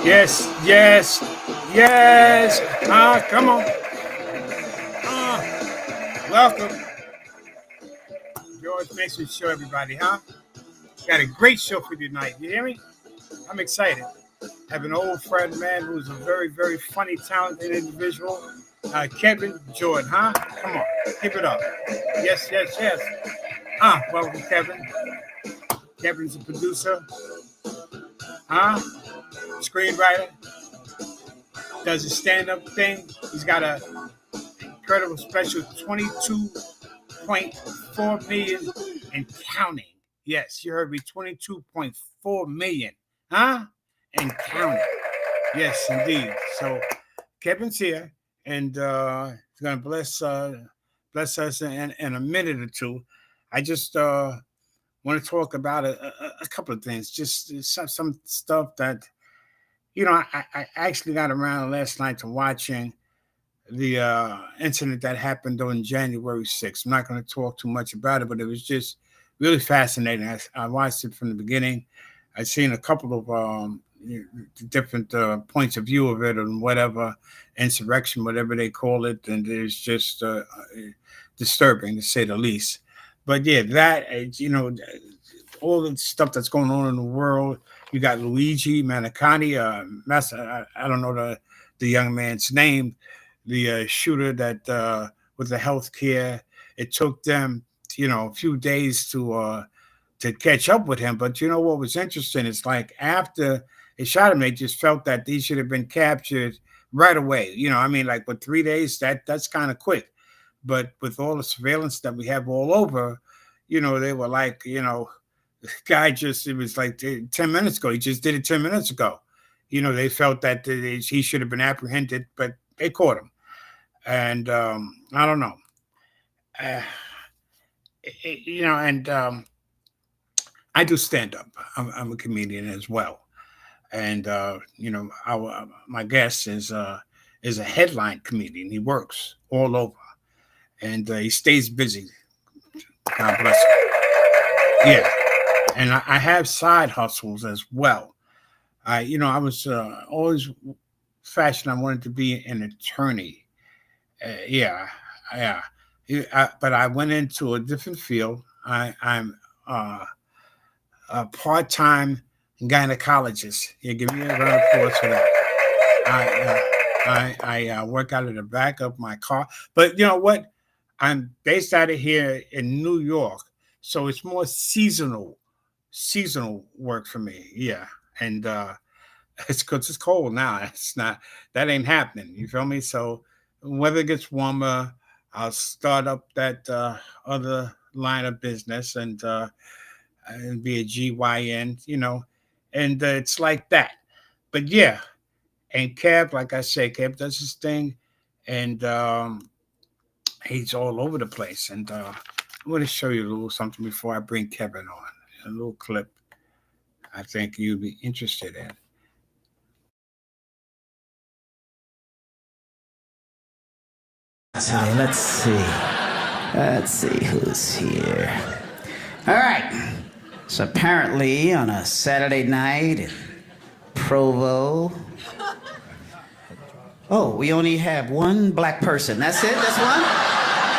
Yes, yes, yes. Come on. Welcome. George Mason Show, everybody, huh? Got a great show for you tonight. You hear me? I'm excited. I have an old friend, man, who's a very, very funny, talented individual. Kevin Jordan, huh? Come on, keep it up. Yes, yes, yes. Welcome, Kevin. Kevin's a producer, huh? Screenwriter, does a stand-up thing. He's got a incredible special 22.4 million and counting. Yes, you heard me, 22.4 million, huh? And counting. Yes, indeed. So Kevin's here, and he's gonna bless us in a minute or two. I just want to talk about a couple of things, just some stuff that I actually got around last night to watching the incident that happened on January 6th. I'm not going to talk too much about it, but it was just really fascinating. I watched it from the beginning. I've seen a couple of different points of view of it and whatever, insurrection, whatever they call it, and it's just disturbing to say the least. But yeah, all the stuff that's going on in the world. You got Luigi Manicani, I don't know the young man's name, the shooter that with the health care. It took them, a few days to catch up with him. But you know what was interesting? It's like after they shot him, they just felt that these should have been captured right away. I mean, like with 3 days, that's kind of quick. But with all the surveillance that we have all over, they were like, the guy it was like 10 minutes ago. He just did it 10 minutes ago. They felt that he should have been apprehended, but they caught him. And I don't know. Uh, and I do stand up. I'm a comedian as well. And, my guest is a headline comedian. He works all over and he stays busy. God bless him. Yeah. And I have side hustles as well. I was always fashioned. I wanted to be an attorney. Yeah, yeah. But I went into a different field. I'm a part-time gynecologist. Yeah, give me a round of applause for that. I work out of the back of my car. But you know what? I'm based out of here in New York, so it's more seasonal work for me. Yeah, and it's because it's cold now. It's not that ain't happening. You feel me? So when weather gets warmer, I'll start up that other line of business and be a GYN. And it's like that. But yeah, and Kev, like I say, Kev does his thing, and he's all over the place. And I'm going to show you a little something before I bring Kevin on. A little clip I think you'd be interested in. So let's see. Let's see who's here. All right. So apparently on a Saturday night in Provo. Oh, we only have one black person. That's it? That's one?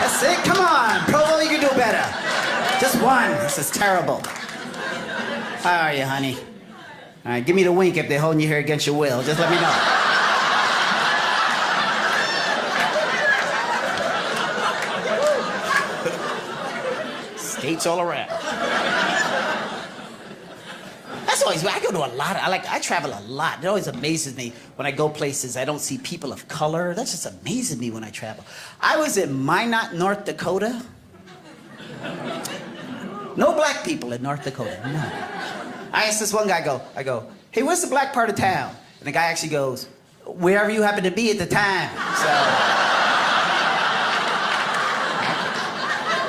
That's it? Come on, Provo, you can do better. Just one. This is terrible. How are you, honey? All right, give me the wink if they're holding you here against your will. Just let me know. Skates all around. That's always, I go to a lot. I travel a lot. It always amazes me when I go places I don't see people of color. That just amazes me when I travel. I was in Minot, North Dakota. No black people in North Dakota, no. I asked this one guy, I go, hey, where's the black part of town? And the guy actually goes, wherever you happen to be at the time. So,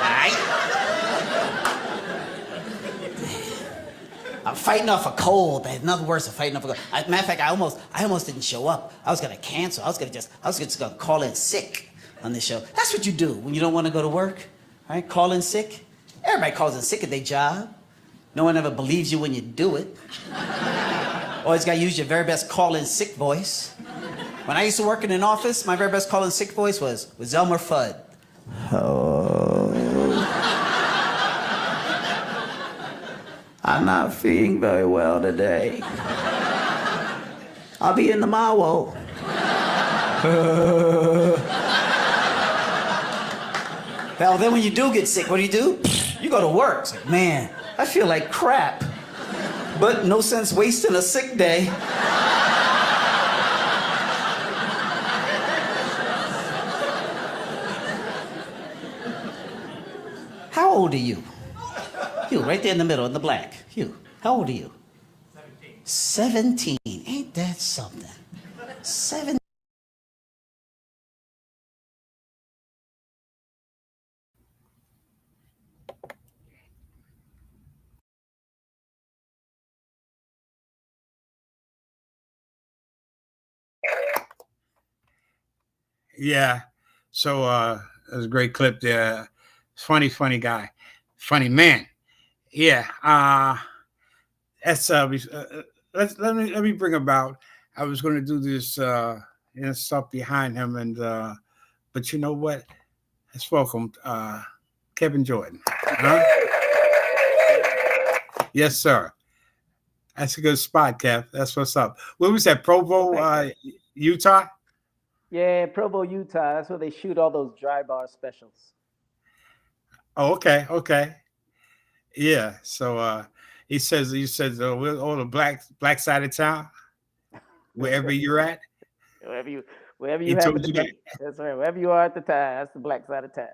all right. I'm fighting off a cold. There's nothing worse than fighting off a cold. Matter of fact, I almost didn't show up. I was gonna cancel. I was just gonna call in sick on this show. That's what you do when you don't want to go to work, right? Call in sick. Everybody calls in sick at their job. No one ever believes you when you do it. Always got to use your very best call-in sick voice. When I used to work in an office, my very best call-in sick voice was Elmer Fudd. Oh. I'm not feeling very well today. I'll be in tomorrow. Well, then when you do get sick, what do? You go to work. It's like, man, I feel like crap. But no sense wasting a sick day. How old are you? You, right there in the middle, in the black. You, how old are you? 17. Ain't that something? 17. Yeah. So it was a great clip there. Funny guy. Funny man. Yeah. That's let me bring about. I was going to do this stuff behind him, and but you know what? Let's welcome Kevin Jordan. Huh? Yes, sir. That's a good spot, Kev. That's what's up. Where was that? Provo, Utah? Yeah, Provo, Utah. That's where they shoot all those dry bar specials. Oh, okay. Yeah. So he says we're all the black side of town, wherever you're at. Wherever you He happen told to you be. that? That's right. Wherever you are at the time, that's the black side of town.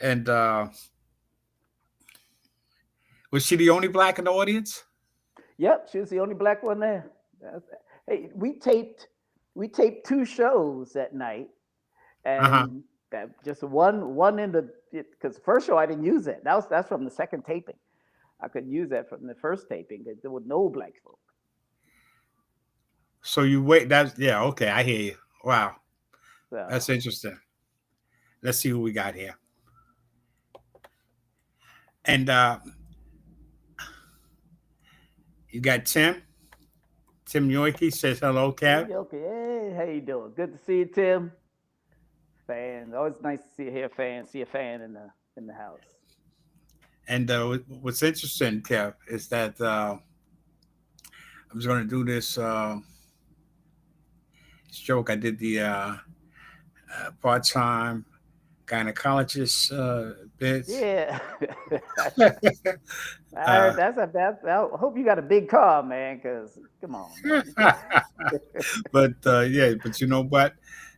And was she the only black in the audience? Yep, she was the only black one there. Hey, we taped 2 shows that night, and just one in the because the first show I didn't use it. That's from the second taping. I couldn't use that from the first taping because there were no black folk. So you wait. Okay. I hear you. Wow, So, that's interesting. Let's see who we got here. And you got Tim. Tim Yoiki says hello, Kev. Hey, how you doing? Good to see you, Tim. Fans, always nice to see a fan in the house. And what's interesting, Kev, is that I was going to do this joke. I did the part-time gynecologist bits. Yeah. I hope you got a big car, man, because come on. But but you know what?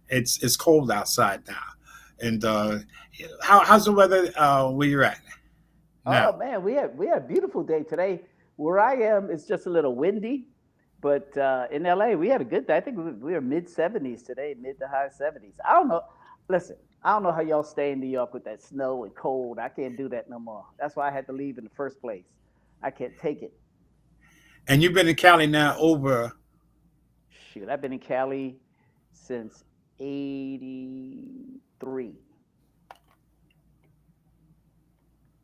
It's cold outside now. And how's the weather where you're at now? Oh man, we had a beautiful day today. Where I am, it's just a little windy, but in LA we had a good day. I think we were mid 70s today, mid to high 70s. I don't know. Listen, I don't know how y'all stay in New York with that snow and cold. I can't do that no more. That's why I had to leave in the first place. I can't take it. And you've been in Cali now over. Shoot, I've been in Cali since '83.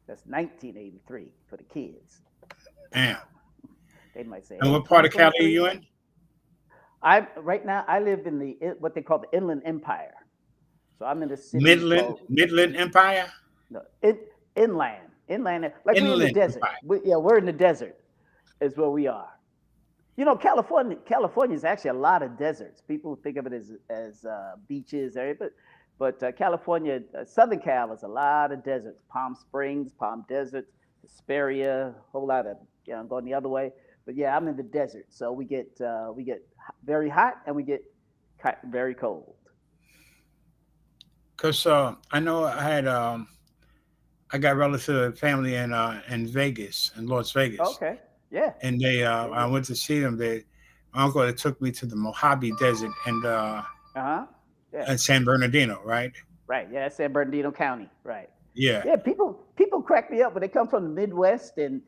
That's 1983 for the kids. Damn. They might say. And what part of Cali are you in? Right now I live in what they call the Inland Empire. So I'm in the city. Midland Empire? No, inland. Like we're in the desert. We're in the desert is where we are. You know, California is actually a lot of deserts. People think of it as beaches, but California, Southern Cal is a lot of deserts. Palm Springs, Palm Desert, Hesperia, a whole lot of going the other way. But yeah, I'm in the desert, so we get very hot and we get very cold. Because I know I got relative family in Vegas, in Las Vegas. Okay, yeah. And I went to see them. My uncle that took me to the Mojave Desert and San Bernardino, right? Right, yeah, San Bernardino County, right. Yeah. Yeah, people crack me up when they come from the Midwest in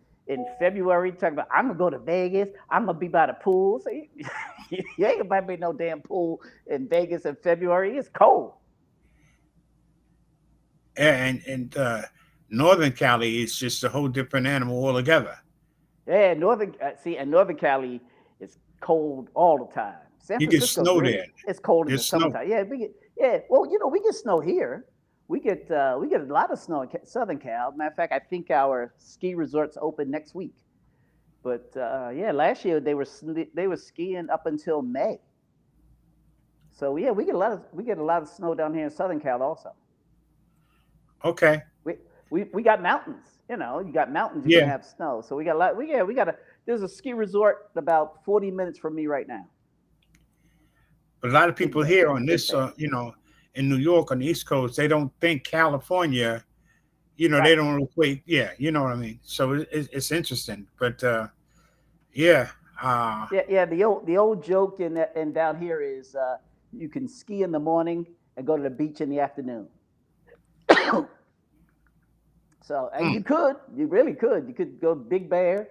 February talking about I'm gonna go to Vegas, I'm gonna be by the pool. So you ain't gonna be no damn pool in Vegas in February. It's cold. And Northern Cali is just a whole different animal altogether. Yeah, Northern Cali is cold all the time. San You get Francisco's snow really there. it's cold in the There's snow. summertime. Yeah. Well, we get snow here. We get a lot of snow in Southern Cal. Matter of fact, I think our ski resorts open next week. But yeah, last year they were skiing up until May. So yeah, we get a lot of snow down here in Southern Cal also. Okay. We we got mountains. You got mountains. You're Yeah. gonna have snow. So we got a lot. We got a. There's a ski resort about 40 minutes from me right now. But a lot of Big people bad, here on big this, bad. in New York on the East Coast, they don't think California. They Right. don't equate. Yeah, you know what I mean. So it's interesting. But yeah. Yeah. The old joke in down here is you can ski in the morning and go to the beach in the afternoon. So and Mm, you really could. You could go to Big Bear,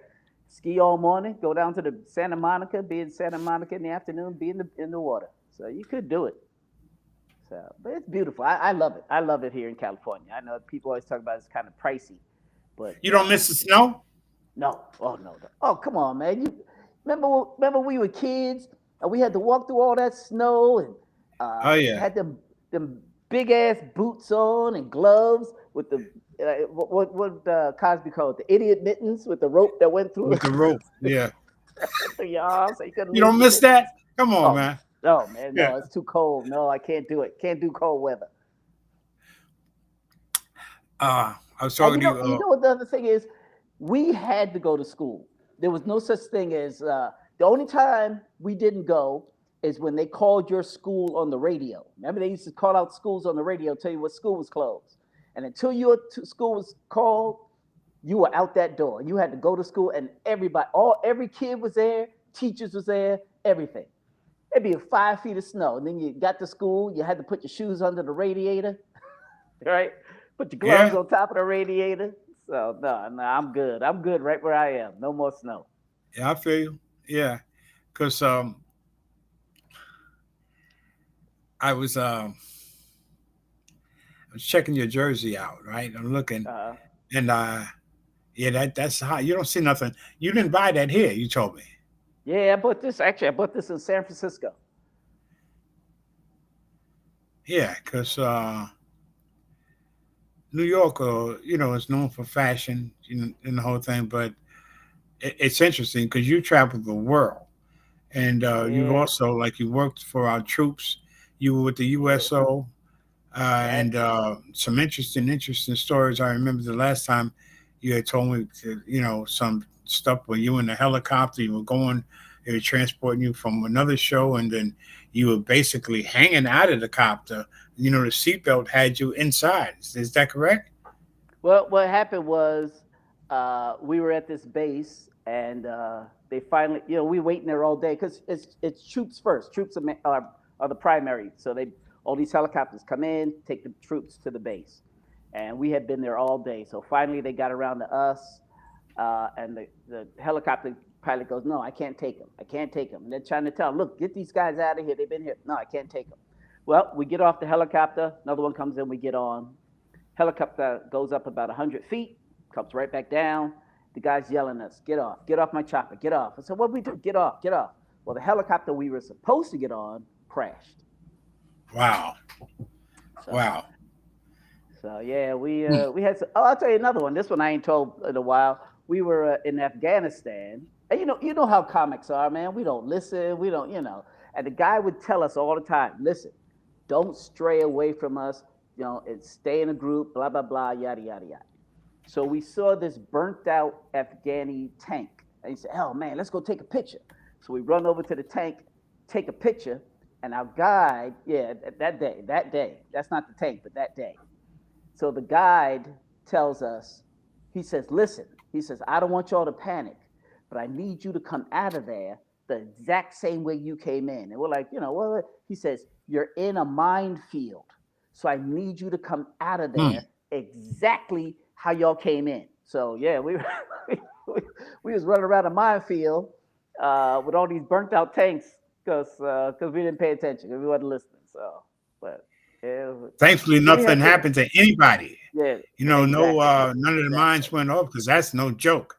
ski all morning, go down to the Santa Monica, be in Santa Monica in the afternoon, be in the water. So you could do it. So, but it's beautiful. I love it. I love it here in California. I know people always talk about it's kind of pricey, but you don't miss the snow? no. Oh no. No. Oh come on, man. You remember we were kids and we had to walk through all that snow and Oh yeah, had them big ass boots on and gloves with the what Cosby called it, the idiot mittens with the rope that went through with the rope. Yeah, through your arms so you couldn't you lose don't your miss mittens. that? Come on, Oh man. no, man, Yeah. no, it's too cold. No, I can't do it. Can't do cold weather. I was And talking to you. you know what the other thing is? We had to go to school. There was no such thing as the only time we didn't go is when they called your school on the radio. Remember, they used to call out schools on the radio, tell you what school was closed. And until your school was called, you were out that door. You had to go to school, and every kid was there, teachers was there, everything. It'd be 5 feet of snow, and then you got to school. You had to put your shoes under the radiator, right? Put your gloves Yeah, on top of the radiator. So no, no, I'm good. I'm good right where I am. No more snow. yeah, I feel you. Yeah, because I was I was checking your jersey out, right? I'm looking, Uh, and yeah, that's hot. You don't see nothing. You didn't buy that here. You told me. yeah, I bought this. Actually, I bought this in San Francisco. Yeah, because New York, is known for fashion, and the whole thing. But it's interesting because you travel the world, and you've Yeah, also like you worked for our troops. You were with the yeah, USO, right. and some interesting stories. I remember the last time you had told me, some stuff where you were in a helicopter, you were going, they were transporting you from another show, and then you were basically hanging out of the copter. The seatbelt had you inside. Is that correct? Well, what happened was we were at this base, and they finally, we waiting there all day because it's troops first. Troops are the primary, so all these helicopters come in, take the troops to the base, and we had been there all day. So finally, they got around to us, and the helicopter pilot goes, "No, I can't take them. I can't take them." And they're trying to tell them, "Look, get these guys out of here. They've been here." "No, I can't take them." Well, we get off the helicopter. Another one comes in. We get on. Helicopter goes up about 100 feet, comes right back down. The guy's yelling at us, get off my chopper, get off. I said, what do we do? Get off, get off. Well, the helicopter we were supposed to get on crashed. Wow. So, Wow. so yeah, we had. Oh, I'll tell you another one. This one I ain't told in a while. We were in Afghanistan, and you know how comics are, man. We don't listen. We don't, And the guy would tell us all the time, listen, don't stray away from us. And stay in a group, blah, blah, blah, yada, yada, yada. So we saw this burnt out Afghani tank. And he said, oh, man, let's go take a picture. So we run over to the tank, take a picture. And our guide, yeah, that day, that's not the tank, but that day. So the guide tells us, he says, listen, he says, I don't want y'all to panic, but I need you to come out of there the exact same way you came in. And we're like, well, he says, you're in a minefield. So I need you to come out of Hmm. there exactly how y'all came in. So yeah, we was running around a minefield with all these burnt out tanks because we didn't pay attention, because we wasn't listening. So, but yeah, Thankfully, so we nothing had happened to anybody. yeah, No, exactly, none of the exactly. mines went off because that's no joke.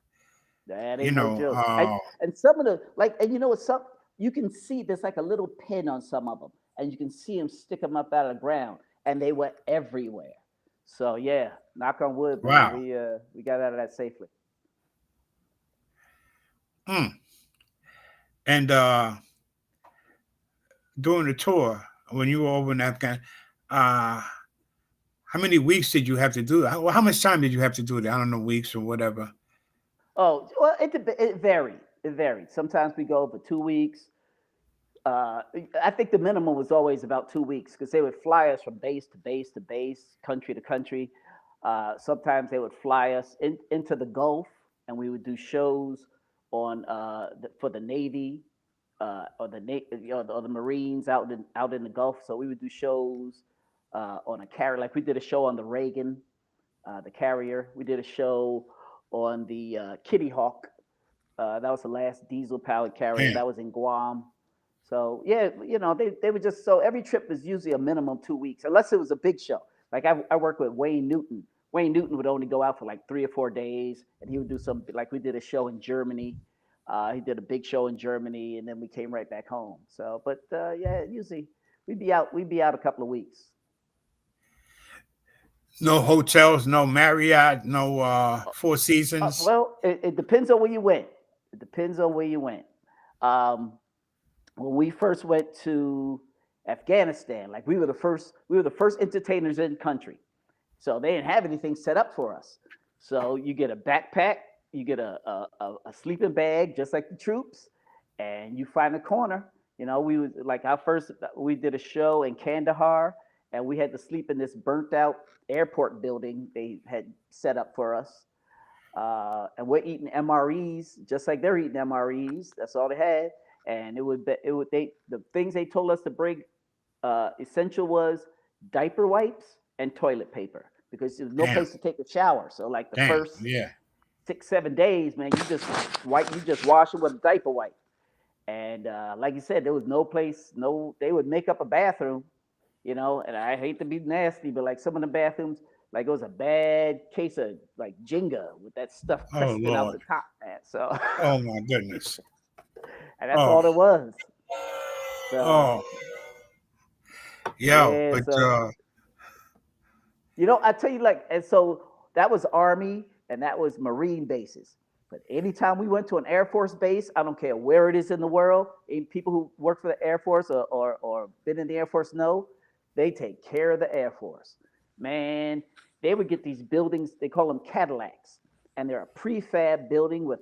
That You ain't no know, joke. And some of the like, and you know what? Some you can see there's like a little pin on some of them, and you can see them stick them up out of the ground, and they were everywhere. So yeah, knock on wood, man. wow. We got out of that safely. Mm. And during the tour, when you were over in Afghan, uh, how many weeks did you have to do that? How much time did you have to do that? I don't know, weeks or whatever. Oh well, it varied. It varied. Sometimes we go for 2 weeks. I think the minimum was always about 2 weeks because they would fly us from base to base to base, country to country. Sometimes they would fly us into the Gulf, and we would do shows on for the Navy or the Marines out in the Gulf. So we would do shows on a carrier. Like we did a show on the Reagan, the carrier. We did a show on the Kitty Hawk. That was the last diesel powered carrier. Damn. That was in Guam. So yeah, they were just so every trip was usually a minimum 2 weeks, unless it was a big show. Like I worked with Wayne Newton. Wayne Newton would only go out for like 3 or 4 days, and he would do some like we did a show in Germany. He did a big show in Germany, and then we came right back home. So, but yeah, usually we'd be out. We'd be out a couple of weeks. No hotels, no Marriott, no Four Seasons. Well, it depends on where you went. It depends on where you went. Um, when we first went to Afghanistan, like we were the first entertainers in the country. So they didn't have anything set up for us. So you get a backpack, you get a sleeping bag, just like the troops, and you find a corner. We was like we did a show in Kandahar, and we had to sleep in this burnt out airport building they had set up for us. And we're eating MREs just like they're eating MREs. That's all they had. And the things they told us to bring essential was diaper wipes and toilet paper because there was no Damn. place to take a shower. So like the Damn. first Yeah. 6-7 days, man, you just wash it with a diaper wipe. And like you said, there was no place, they would make up a bathroom, and I hate to be nasty, but like some of the bathrooms, like it was a bad case of like Jenga with that stuff Oh crusting out Lord. the top, man. So Oh my goodness. and that's Oh. all it was. So Oh. Yo, yeah, but so I tell you, like, and so that was Army and that was Marine bases. But anytime we went to an Air Force base, I don't care where it is in the world, people who work for the Air Force or been in the Air Force know, they take care of the Air Force. Man, they would get these buildings, they call them Cadillacs, and they're a prefab building with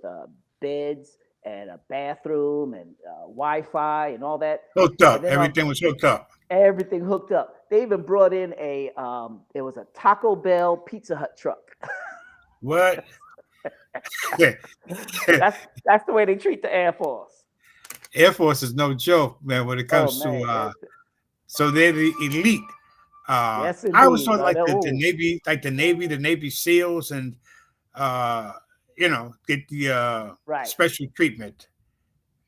beds and a bathroom and Wi-Fi and all that. hooked up. And then Everything was hooked up. everything hooked up. They even brought in it was a Taco Bell Pizza Hut truck. What? Yeah. That's the way they treat the Air Force. Air Force is no joke, man, when it comes to so they're the elite. Yes, I always indeed. thought like the Navy, the Navy SEALs and get the Right. special treatment.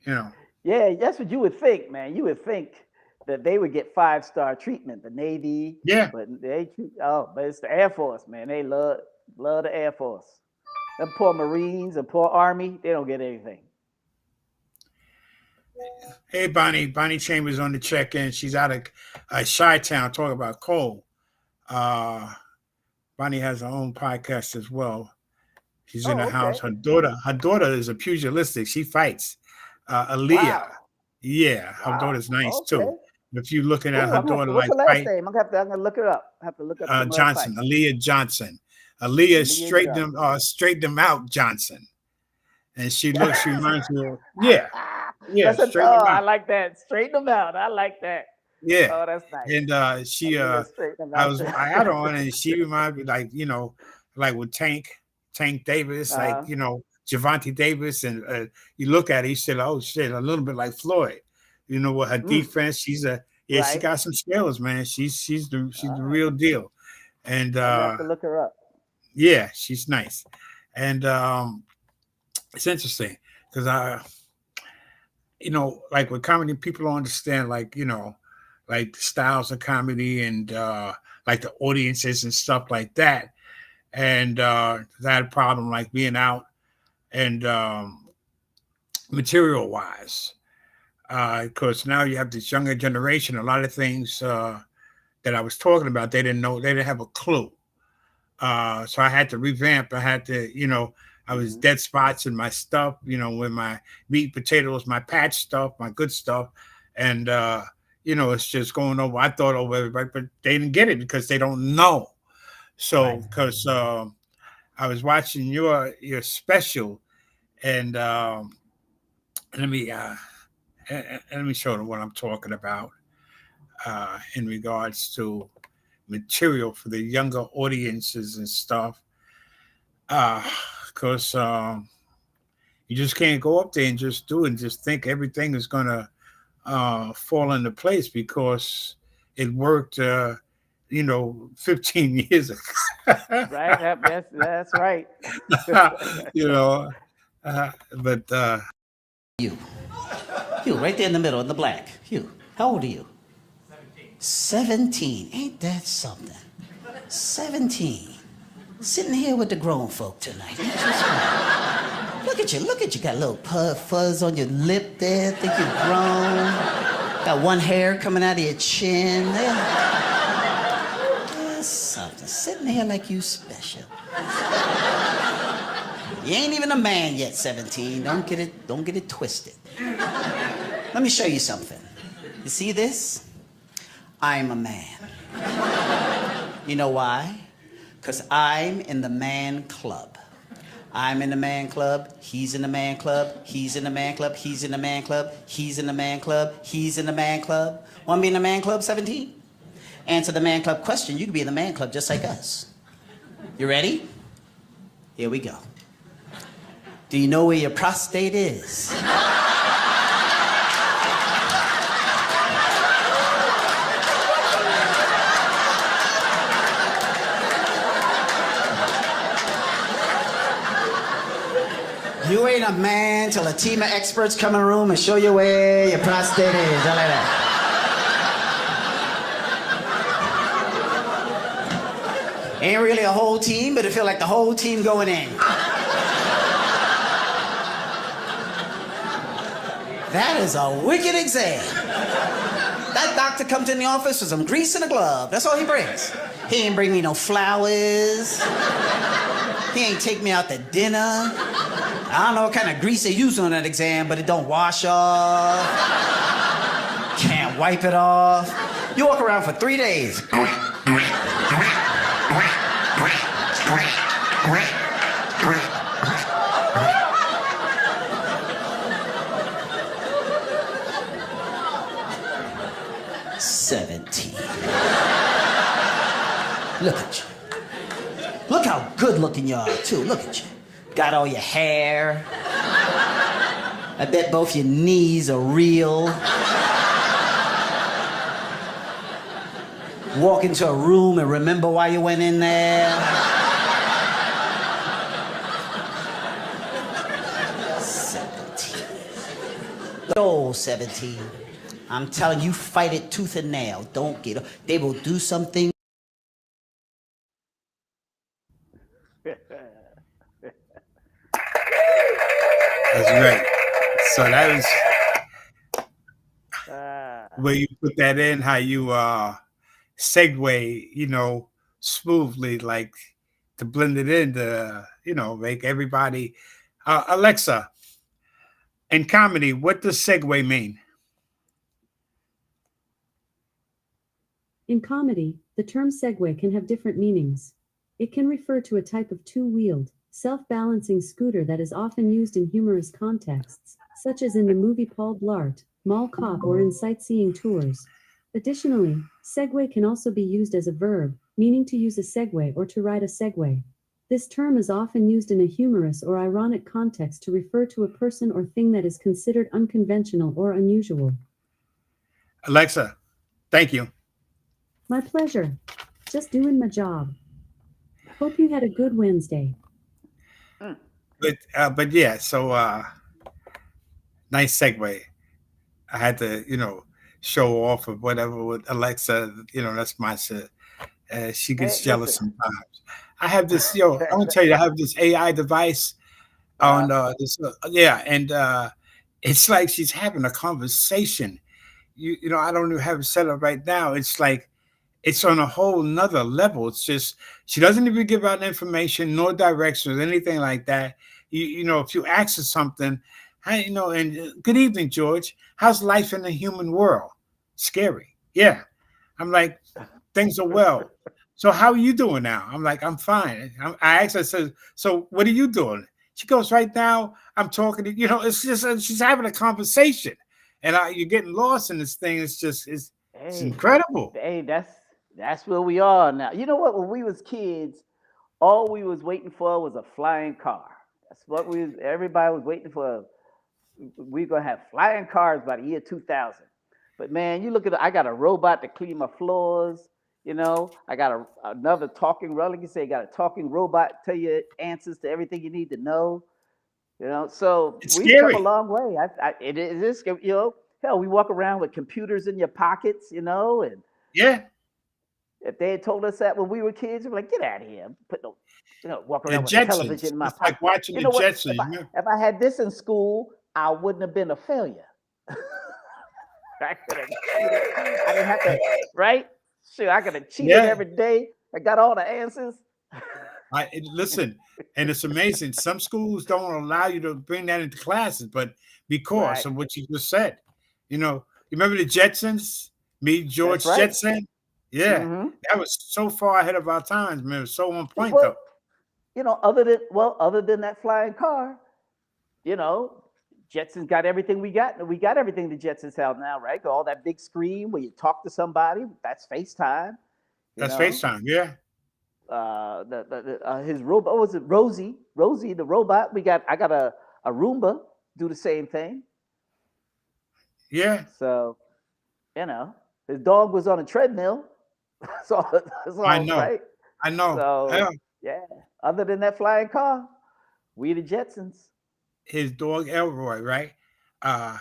Yeah, that's what you would think, man. You would think that they would get 5-star treatment, the Navy. Yeah. But but it's the Air Force, man. They love the Air Force. Them poor Marines and poor Army, they don't get anything. Hey, Bonnie. Bonnie Chambers on the check-in. She's out of Chi-Town talking about coal. Bonnie has her own podcast as well. She's in the house. Her daughter is a pugilistic. She fights. Aaliyah. Wow. Yeah, her daughter's nice too. If you're looking at her daughter what's like her last fight, name? I'm gonna look it up. I have to look up Johnson, Aaliyah Johnson. Aaliyah straightened them out, Johnson. And she reminds me of, yeah. I like that. Straighten them out. I like that. Yeah. Oh, that's nice. And I had her on, and she reminded me, like with Tank Davis, Javante Davis, and you look at it, you said, oh shit, a little bit like Floyd. With her defense, she got some skills, man. She's the real deal. And I have to look her up. Yeah, she's nice. And it's interesting because like with comedy, people don't understand, like the styles of comedy and like the audiences and stuff like that. And I had a problem like being out and material wise. Because now you have this younger generation, a lot of things that I was talking about, they didn't know, they didn't have a clue. So I had to revamp. I had to, I was dead spots in my stuff, with my meat, potatoes, my patch stuff, my good stuff. And, it's just going over. I thought over everybody, but they didn't get it because they don't know. So, because I was watching your special, and let me let me show them what I'm talking about in regards to material for the younger audiences and stuff. Because you just can't go up there and just do it and just think everything is gonna fall into place because it worked. 15 years ago. Right. That's right. But You. You, right there in the middle, in the black. You. How old are you? 17. Ain't that something? 17. Sitting here with the grown folk tonight. Look at you. Got a little fuzz on your lip there. Think you're grown. Got one hair coming out of your chin. There's something. Sitting here like you special. You ain't even a man yet, 17. Don't get it twisted. Let me show you something. You see this? I'm a man. You know why? Because I'm in the man club. I'm in the man club, he's in the man club, he's in the man club, he's in the man club, he's in the man club, he's in the man club. Want to be in the man club, 17? Answer the man club question, you can be in the man club just like us. You ready? Here we go. Do you know where your prostate is? You ain't a man till a team of experts come in the room and show you where your prostate is. How like that? Ain't really a whole team, but it feel like the whole team going in. That is a wicked exam. That doctor comes in the office with some grease and a glove. That's all he brings. He ain't bring me no flowers. He ain't take me out to dinner. I don't know what kind of grease they use on that exam, but it don't wash off. Can't wipe it off. You walk around for 3 days. 17. Look at you. Look how good looking you are, too. Look at you. Got all your hair. I bet both your knees are real. Walk into a room and remember why you went in there. 17. Oh, 17. I'm telling you, fight it tooth and nail. Don't get up. They will do something. That's right. So that was where you put that in, how you segue, smoothly, like to blend it in to, make everybody. Alexa, in comedy, what does segue mean? In comedy, the term segue can have different meanings. It can refer to a type of two-wheeled, self-balancing scooter that is often used in humorous contexts, such as in the movie Paul Blart, Mall Cop, or in sightseeing tours. Additionally, segue can also be used as a verb, meaning to use a segue or to ride a Segway. This term is often used in a humorous or ironic context to refer to a person or thing that is considered unconventional or unusual. Alexa, thank you. My pleasure. Just doing my job. Hope you had a good Wednesday. But yeah, so nice segue. I had to, show off of whatever with Alexa, that's my shit. She gets jealous sometimes. I have this, I'm gonna tell you, I have this AI device. on this, yeah, and it's like she's having a conversation. You know, I don't even have it set up right now. It's like it's on a whole nother level. It's just she doesn't even give out information, nor directions, anything like that. You know, if you ask her something, hey, you know, and good evening, George. How's life in the human world? Scary. Yeah. I'm like, things are well. So how are you doing now? I'm like, I'm fine. I asked her, so what are you doing? She goes, right now, I'm talking to, you know, it's just, she's having a conversation. And you're getting lost in this thing. It's just, it's Hey, incredible. hey, that's where we are now. You know what? When we was kids, all we was waiting for was a flying car. That's what everybody was waiting for. We're gonna have flying cars by the year 2000. But man, you look at I got a robot to clean my floors. You know, I got another talking like you say, got a talking robot tell you answers to everything you need to know. You know, so It's we've come a scary. long way. It is, you know, hell, we walk around with computers in your pockets, you know, and Yeah. if they had told us that when we were kids, we'd be like, get out of here. Put no, you know, walk The around with a television Jetsons. in my It's like pocket. watching You the know what? Jetsons. You know? If I had this in school, I wouldn't have been a failure. I could have cheated. I didn't have to, right? Sure, I could have cheated Yeah. every day. I got all the answers. Listen, and it's amazing. Some schools don't allow you to bring that into classes, but because Right. of what you just said, you know, you remember the Jetsons? Me, That's George right. Jetson. Yeah, Hmm. that was so far ahead of our times, man. It was so on point, Well, though. you know, other than that flying car, you know, Jetsons got everything we got. We got everything the Jetsons have now, right? All that big screen where you talk to somebody. That's FaceTime. You That's know, FaceTime. Yeah, his robot. What was it? Rosie. Rosie, the robot. I got a Roomba do the same thing. yeah. So you know, his dog was on a treadmill. So that's I all know. right. I know. So Yeah. yeah. Other than that flying car, we the Jetsons. His dog Elroy, right? Uh,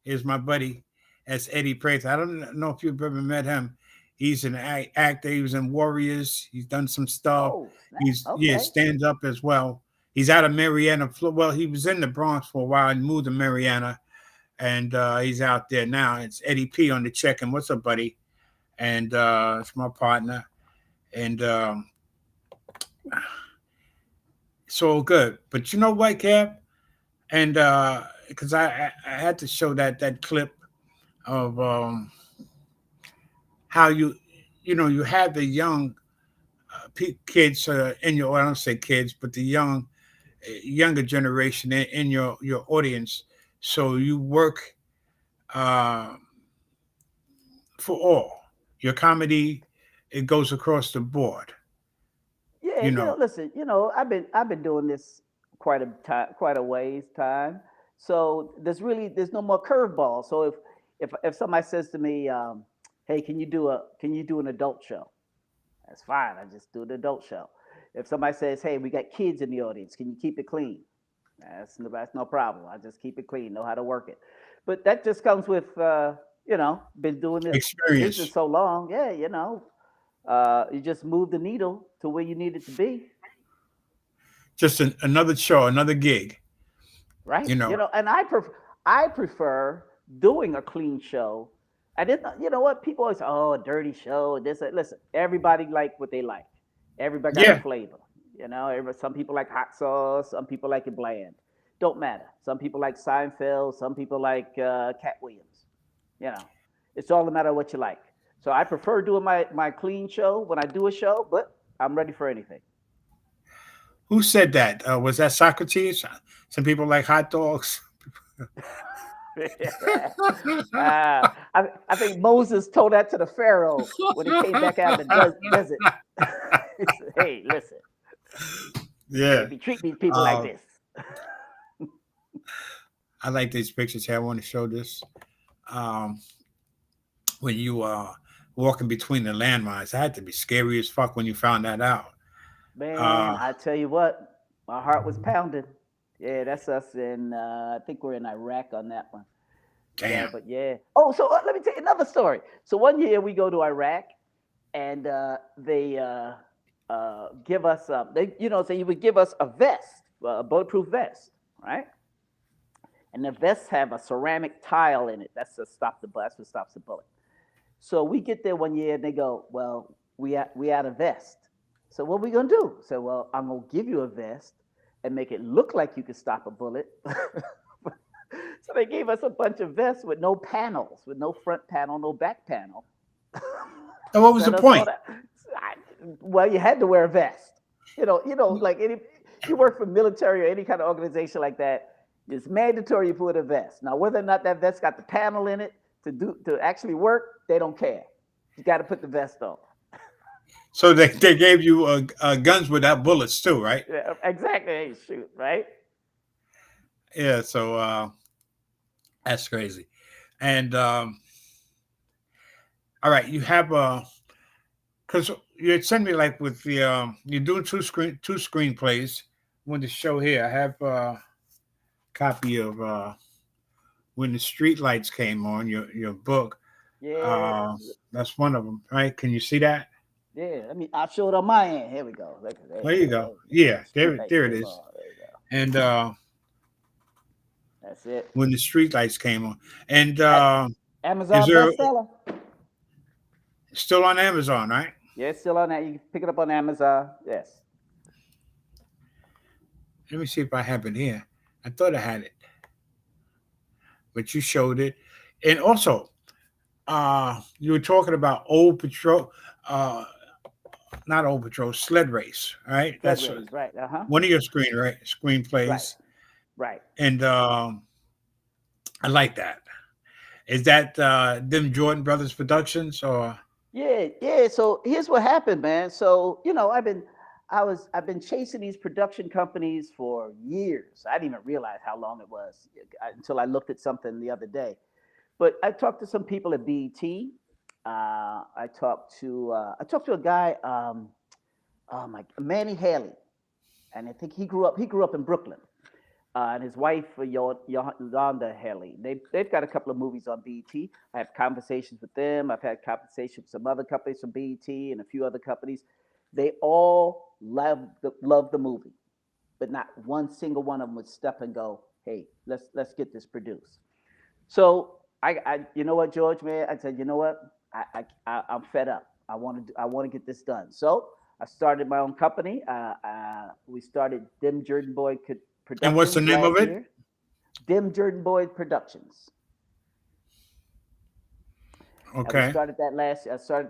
is my buddy. That's Eddie Prater. I don't know if you've ever met him. He's an actor. He was in Warriors. He's done some stuff. Oh snap. He's yeah, Okay. stands up as well. He's out of Mariana. Well, he was in the Bronx for a while and moved to Mariana, and he's out there now. It's Eddie P on the check. And what's up, buddy? And it's my partner. And so good. But you know what, Kev? And because I had to show that clip of how you know you have the young kids in your, I don't say kids, but the younger generation in your audience. So you work uh, for all your comedy. It goes across the board. Yeah, You you know, know. listen, you know, I've been doing this quite a ways time. So there's no more curveball. So if somebody says to me, "Hey, can you do an adult show?" That's fine. I just do the adult show. If somebody says, "Hey, we got kids in the audience. Can you keep it clean?" That's no problem. I just keep it clean. Know how to work it. But that just comes with you know, been doing this business Experience. so long. Yeah, you know, you just move the needle to where you need it to be. Just another show, another gig. Right. You know. You know, and I prefer doing a clean show. I didn't. You know what? People always say, "Oh, a dirty show." This. That." Listen, everybody like what they like. Everybody got a Yeah. flavor. You know, some people like hot sauce. Some people like it bland. Don't matter. Some people like Seinfeld. Some people like Cat Williams. You know, it's all a matter of what you like. So I prefer doing my clean show when I do a show, but I'm ready for anything. Who said that? Was that Socrates? Some people like hot dogs. I think Moses told that to the Pharaoh when he came back out of the desert. He said, "Hey, listen, Yeah. can't be treating these people like Uh, this." I like these pictures here. I want to show this. Um, when you walking between the landmines, that had to be scary as fuck when you found that out. Man, Uh, I tell you what, my heart was pounding. Yeah, that's us in. I think we're in Iraq on that one. Yeah, damn. but yeah. Oh, so let me tell you another story. So one year we go to Iraq, and they give us they, you know, so you would give us a vest. a bulletproof vest, right? And the vests have a ceramic tile in it. That's to stop the bullet. That's what stops the bullet. So we get there one year and they go, well, we out of vest. So what are we gonna do? So well, I'm gonna give you a vest and make it look like you can stop a bullet. So they gave us a bunch of vests with no panels, with no front panel, no back panel. And what was the point? Well, you had to wear a vest. Like you work for military or any kind of organization like that, it's mandatory you put a vest. Now, whether or not that vest got the panel in it to actually work, they don't care. You got to put the vest on. So they gave you guns without bullets too, right? Yeah, exactly. Hey, shoot, right? Yeah. So that's crazy. And all right, you have because you had sent me like with the you're doing two screenplays. Want to show here? I have a copy of When the Street Lights Came On, your book. Yeah. That's one of them, right? Can you see that? Yeah. I mean, I'll show it on my end. Here we go. There you go. Yeah, there it is. There you go. And that's it. When the Street Lights Came On, and Amazon bestseller. Still on Amazon, right? Yeah, it's still on that. You can pick it up on Amazon. Yes. Let me see if I have it here. I thought I had it, but you showed it. And also, you were talking about Old Patrol, not Old Patrol, Sled Race, right? That's right. One of your screenplays. Right. And I like that. Is that them Jordan Brothers Productions or? Yeah. So here's what happened, man. So I've been chasing these production companies for years. I didn't even realize how long it was until I looked at something the other day. But I talked to some people at BET. I talked to a guy, Manny Haley, and I think he grew up in Brooklyn. And his wife, Yolanda Haley. They've got a couple of movies on BET. I have conversations with them. I've had conversations with some other companies from BET and a few other companies. They all love the movie, but not one single one of them would step and go, "Hey, let's get this produced." So I you know what, George, man? I said, you know what? I'm fed up. I want to get this done. So I started my own company. We started Dim Jordan Boyd Productions. And what's the name of it? Dim Jordan Boyd Productions. Okay. I started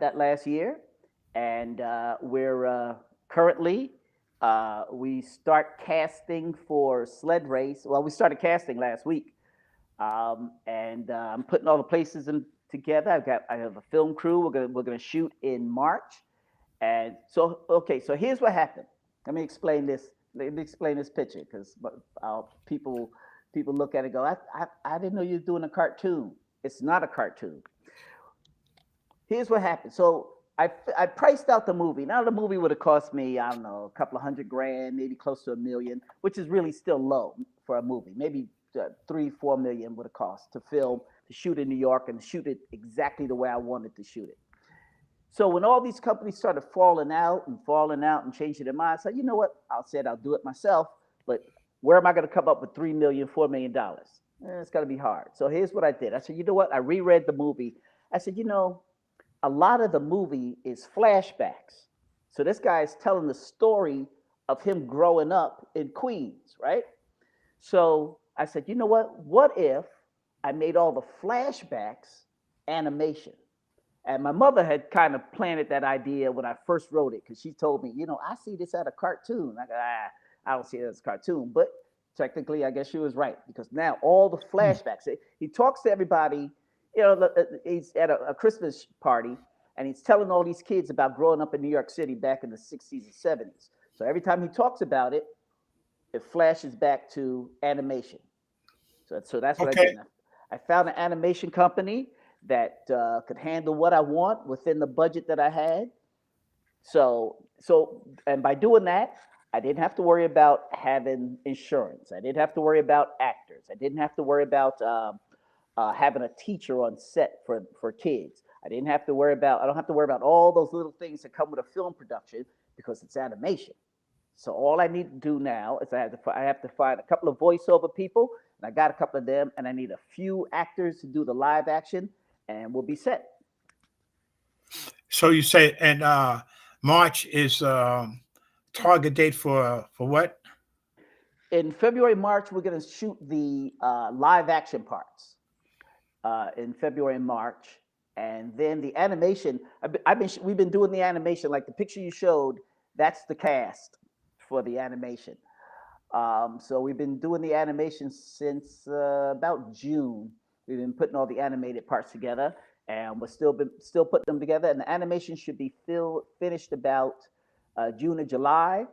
that last year, and we're currently we start casting for Sled Race. Well, we started casting last week, and I'm putting all the places together. I have a film crew. We're gonna shoot in March, and so here's what happened. Let me explain this. Let me explain this picture because people look at it and go, I didn't know you were doing a cartoon. It's not a cartoon. Here's what happened. So I priced out the movie. Now the movie would have cost me, I don't know, a couple of $100,000, maybe close to $1 million, which is really still low for a movie. Maybe $3-4 million would have cost to film, to shoot in New York and shoot it exactly the way I wanted to shoot it. So when all these companies started falling out and changing their mind, I said, you know what? I'll do it myself, but where am I going to come up with $3 million, $4 million? It's going to be hard. So here's what I did. I said, you know what? I reread the movie. I said, a lot of the movie is flashbacks. So this guy is telling the story of him growing up in Queens, right? So I said, you know what? What if I made all the flashbacks animation? And my mother had kind of planted that idea when I first wrote it, because she told me, I see this as a cartoon. I go, I don't see it as a cartoon. But technically, I guess she was right, because now all the flashbacks, he talks to everybody. He's at a Christmas party, and he's telling all these kids about growing up in New York City back in the 60s and 70s. So every time he talks about it, it flashes back to animation. So that's what I did. I found an animation company that could handle what I want within the budget that I had. So and by doing that, I didn't have to worry about having insurance. I didn't have to worry about actors. I didn't have to worry about having a teacher on set for kids. I don't have to worry about all those little things that come with a film production, because it's animation. So all I need to do now is I have to find a couple of voiceover people, and I got a couple of them, and I need a few actors to do the live action, and we'll be set. So you say, and March is target date for what? In February, March, we're going to shoot the live action parts in February and March, and then the animation. We've been doing the animation, like the picture you showed. That's the cast for the animation. So we've been doing the animation since about June. We've been putting all the animated parts together, and we're still putting them together. And the animation should be finished about June or July,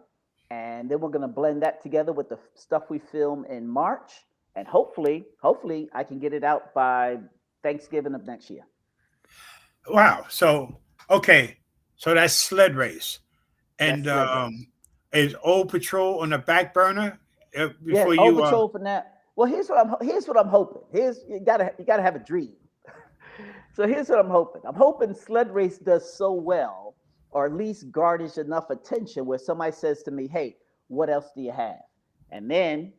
and then we're going to blend that together with the stuff we film in March, and hopefully I can get it out by Thanksgiving of next year. Wow. So okay, so that's sled race, and is Old Patrol on the back burner before Old you? Patrol for that. Well, here's what I'm hoping. You gotta have a dream. So here's what I'm hoping. I'm hoping sled race does so well, or at least garnish enough attention where somebody says to me, "Hey, what else do you have?" And then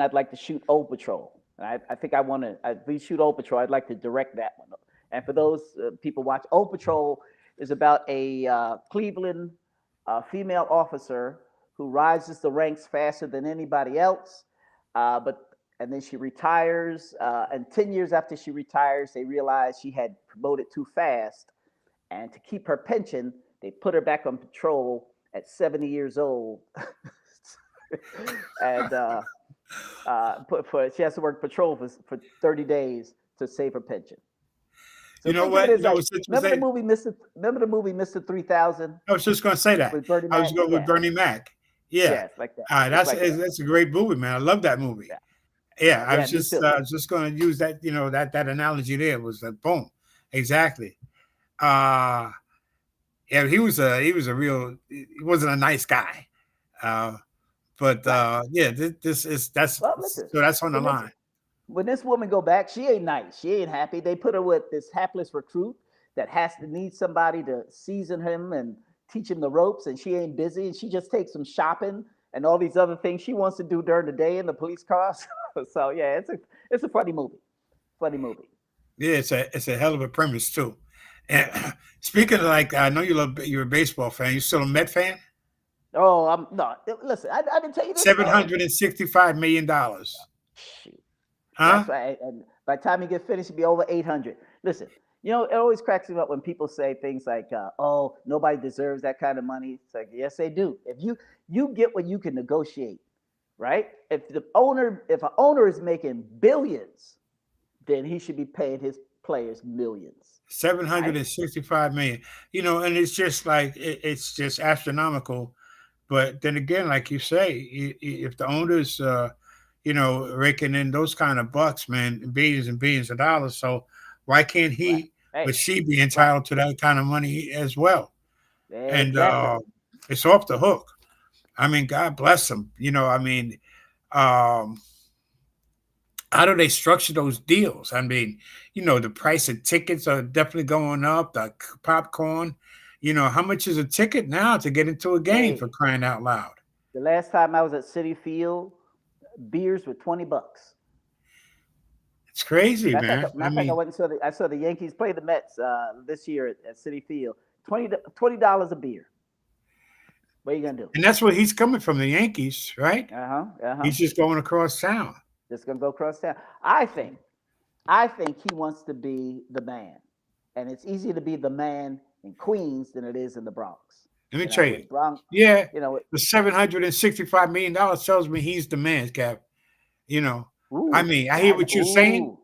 I'd like to shoot Old Patrol. And I think if we shoot Old Patrol, I'd like to direct that one. And for those people watch, Old Patrol is about a Cleveland female officer who rises the ranks faster than anybody else, and then she retires. And 10 years after she retires, they realize she had promoted too fast, and to keep her pension, they put her back on patrol at 70 years old, and she has to work patrol for 30 days to save her pension. So you know what? Remember the movie Mr. 3000? I was just going to say that. I was going with Bernie Mac. Yeah, yes, like that. That's a great movie, man. I love that movie. Yeah, I was just going to use that. That analogy there was like boom, exactly. Yeah, he wasn't a nice guy, but that's on the line. When this woman go back, she ain't nice. She ain't happy. They put her with this hapless recruit that need somebody to season him and teach him the ropes, and she ain't busy, and she just takes him shopping and all these other things she wants to do during the day in the police cars. So yeah, it's a funny movie. Funny movie. Yeah, it's a hell of a premise too. And speaking of, like, I know you're a baseball fan. You still a Met fan? Oh, I'm not. Listen, I didn't tell you this. $765 million. Shoot. Huh? That's right. And by the time you get finished, it'll be over 800. Listen, it always cracks me up when people say things like, "Oh, nobody deserves that kind of money." It's like, yes, they do. If you get what you can negotiate, right? If an owner is making billions, then he should be paying his players millions. 765 million. And it's just like it's just astronomical. But then again, like you say, if the owners raking in those kind of bucks, man, billions and billions of dollars. So why can't he or she be entitled to that kind of money as well? Exactly. And it's off the hook. I mean, God bless them. How do they structure those deals? I mean, the price of tickets are definitely going up. The popcorn, how much is a ticket now to get into a game, for crying out loud? The last time I was at Citi Field, beers were $20. It's crazy, man. I saw the Yankees play the Mets this year at Citi Field. $20 a beer. What are you gonna do? And that's where he's coming from, the Yankees, right? He's just going across town. Just gonna go across town. I think he wants to be the man, and it's easier to be the man in Queens than it is in the Bronx. Let me tell you. Yeah, the $765 million tells me he's the man, Cap. I mean, I hear what you're saying.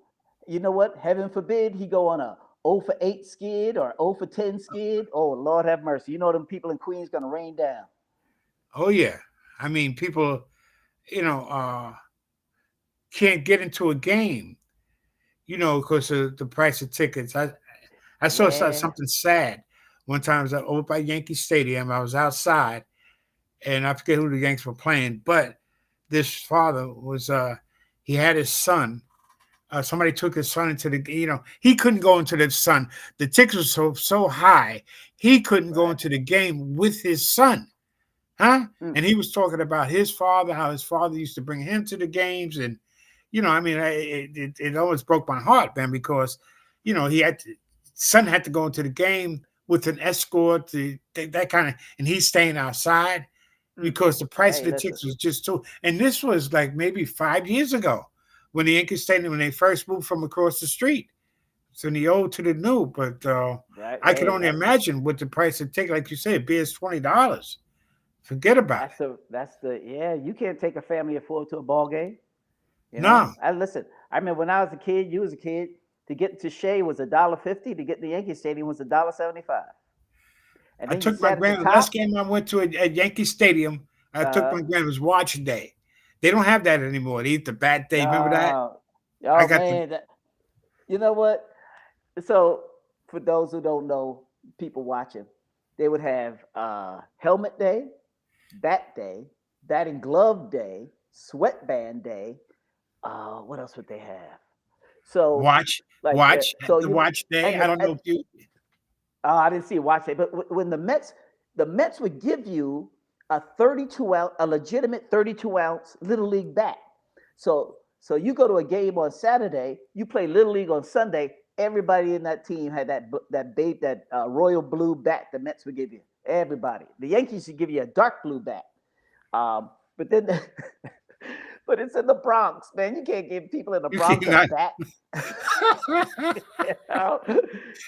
You know what? Heaven forbid he go on a 0 for 8 skid or 0 for 10 skid. Oh, Lord have mercy. Them people in Queens gonna rain down. Oh yeah. I mean, people, can't get into a game, because of the price of tickets. I saw something sad. One time I was over by Yankee Stadium. I was outside, and I forget who the Yankees were playing, but this father was, he had his son. Somebody took his son into the, he couldn't go into the sun. The tickets were so high, he couldn't go into the game with his son. huh? And he was talking about his father, how his father used to bring him to the games, and I mean, it always broke my heart, man, because he had to, son had to go into the game with an escort, that kind of, and he's staying outside because the price of the tickets was just too. And this was like maybe 5 years ago when the Yankee Stadium, when they first moved from across the street. From the old to the new, but I can only imagine what the price of ticket, like you said, beers $20. Forget about it. Yeah. You can't take a family of four to a ball game. No. I remember when I was a kid, you was a kid. To get to Shea was $1.50. To get to the Yankee Stadium was $1.75. And I took my grand. Last game I went to at Yankee Stadium, I took my grand. It was Watch Day. They don't have that anymore. They eat the Bat Day. Remember that? Oh man, you know what? So for those who don't know, people watching, they would have Helmet Day, Bat Day, Batting Glove Day, Sweatband Day. What else would they have? So Watch Day. I don't know if you. I didn't see a Watch Day, but when the Mets would give you a 32-ounce, a legitimate 32-ounce Little League bat. So you go to a game on Saturday, you play Little League on Sunday. Everybody in that team had that royal blue bat the Mets would give you. Everybody. The Yankees should give you a dark blue bat. But then, but it's in the Bronx, man. You can't give people in the Bronx a bat.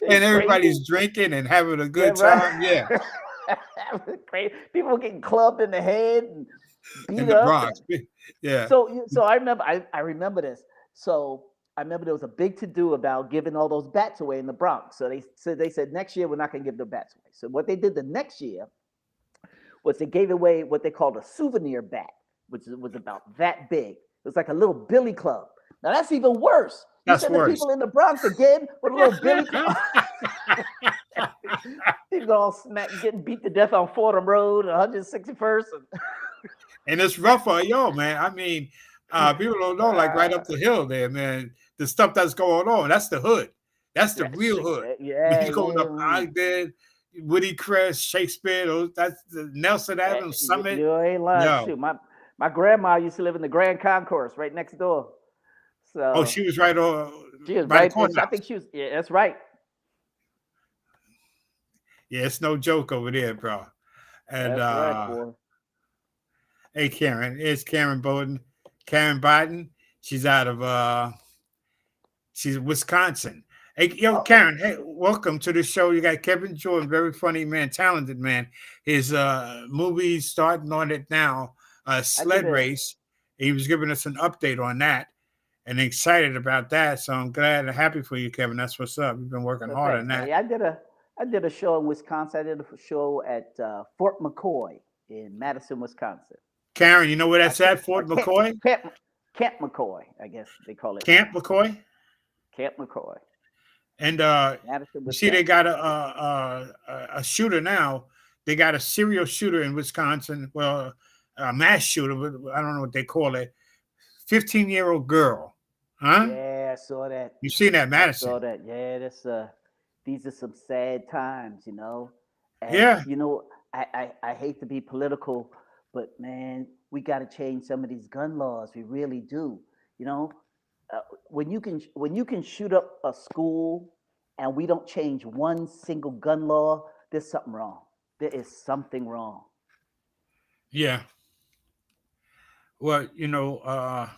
And everybody's drinking and having a good time. Yeah. People getting clubbed in the head and beat in the up. Bronx. Yeah. So I remember this. So I remember there was a big to-do about giving all those bats away in the Bronx. So they said next year we're not going to give the bats away. So what they did the next year was they gave away what they called a souvenir bat, which was about that big. It was like a little billy club. Now that's even worse. That's worse. People in the Bronx again with a little billy club. People all getting beat to death on Fordham Road, 161st. And it's rough on y'all, man. I mean, people don't know, like right up the hill there, man. The stuff that's going on, that's the hood. That's the real hood. Yeah, when you going up Ogden, Woody Crest, Shakespeare, that's the Nelson Avenue, Summit. You ain't lying. Shoot, my grandma used to live in the Grand Concourse right next door. So she was right on. She was right. I think she was. Yeah, that's right. Yeah, it's no joke over there, bro. And that's right, boy. Hey, Karen, it's Karen Bowden. Karen Biden. She's out of she's Wisconsin. Hey, Karen, hey, welcome to the show. You got Kevin Jordan, very funny man, talented man. His movie's starting on it now, Sled Race. He was giving us an update on that and excited about that. So I'm glad and happy for you, Kevin. That's what's up. You've been working hard on that. Yeah, I did a show in Wisconsin. I did a show at Fort McCoy in Madison, Wisconsin. Karen, you know where that's at? Fort McCoy? Camp McCoy, I guess they call it. Camp McCoy? Camp McCoy. And you see, they got a shooter now. They got a serial shooter in Wisconsin. Well, a mass shooter, but I don't know what they call it. 15-year-old girl. Huh? Yeah, I saw that. You seen that, Madison? I saw that. Yeah, that's these are some sad times, you know. And, yeah. You know, I hate to be political, but man, we got to change some of these gun laws. We really do. You know, when you can shoot up a school and we don't change one single gun law, there's something wrong. There is something wrong. Yeah. Well, you know,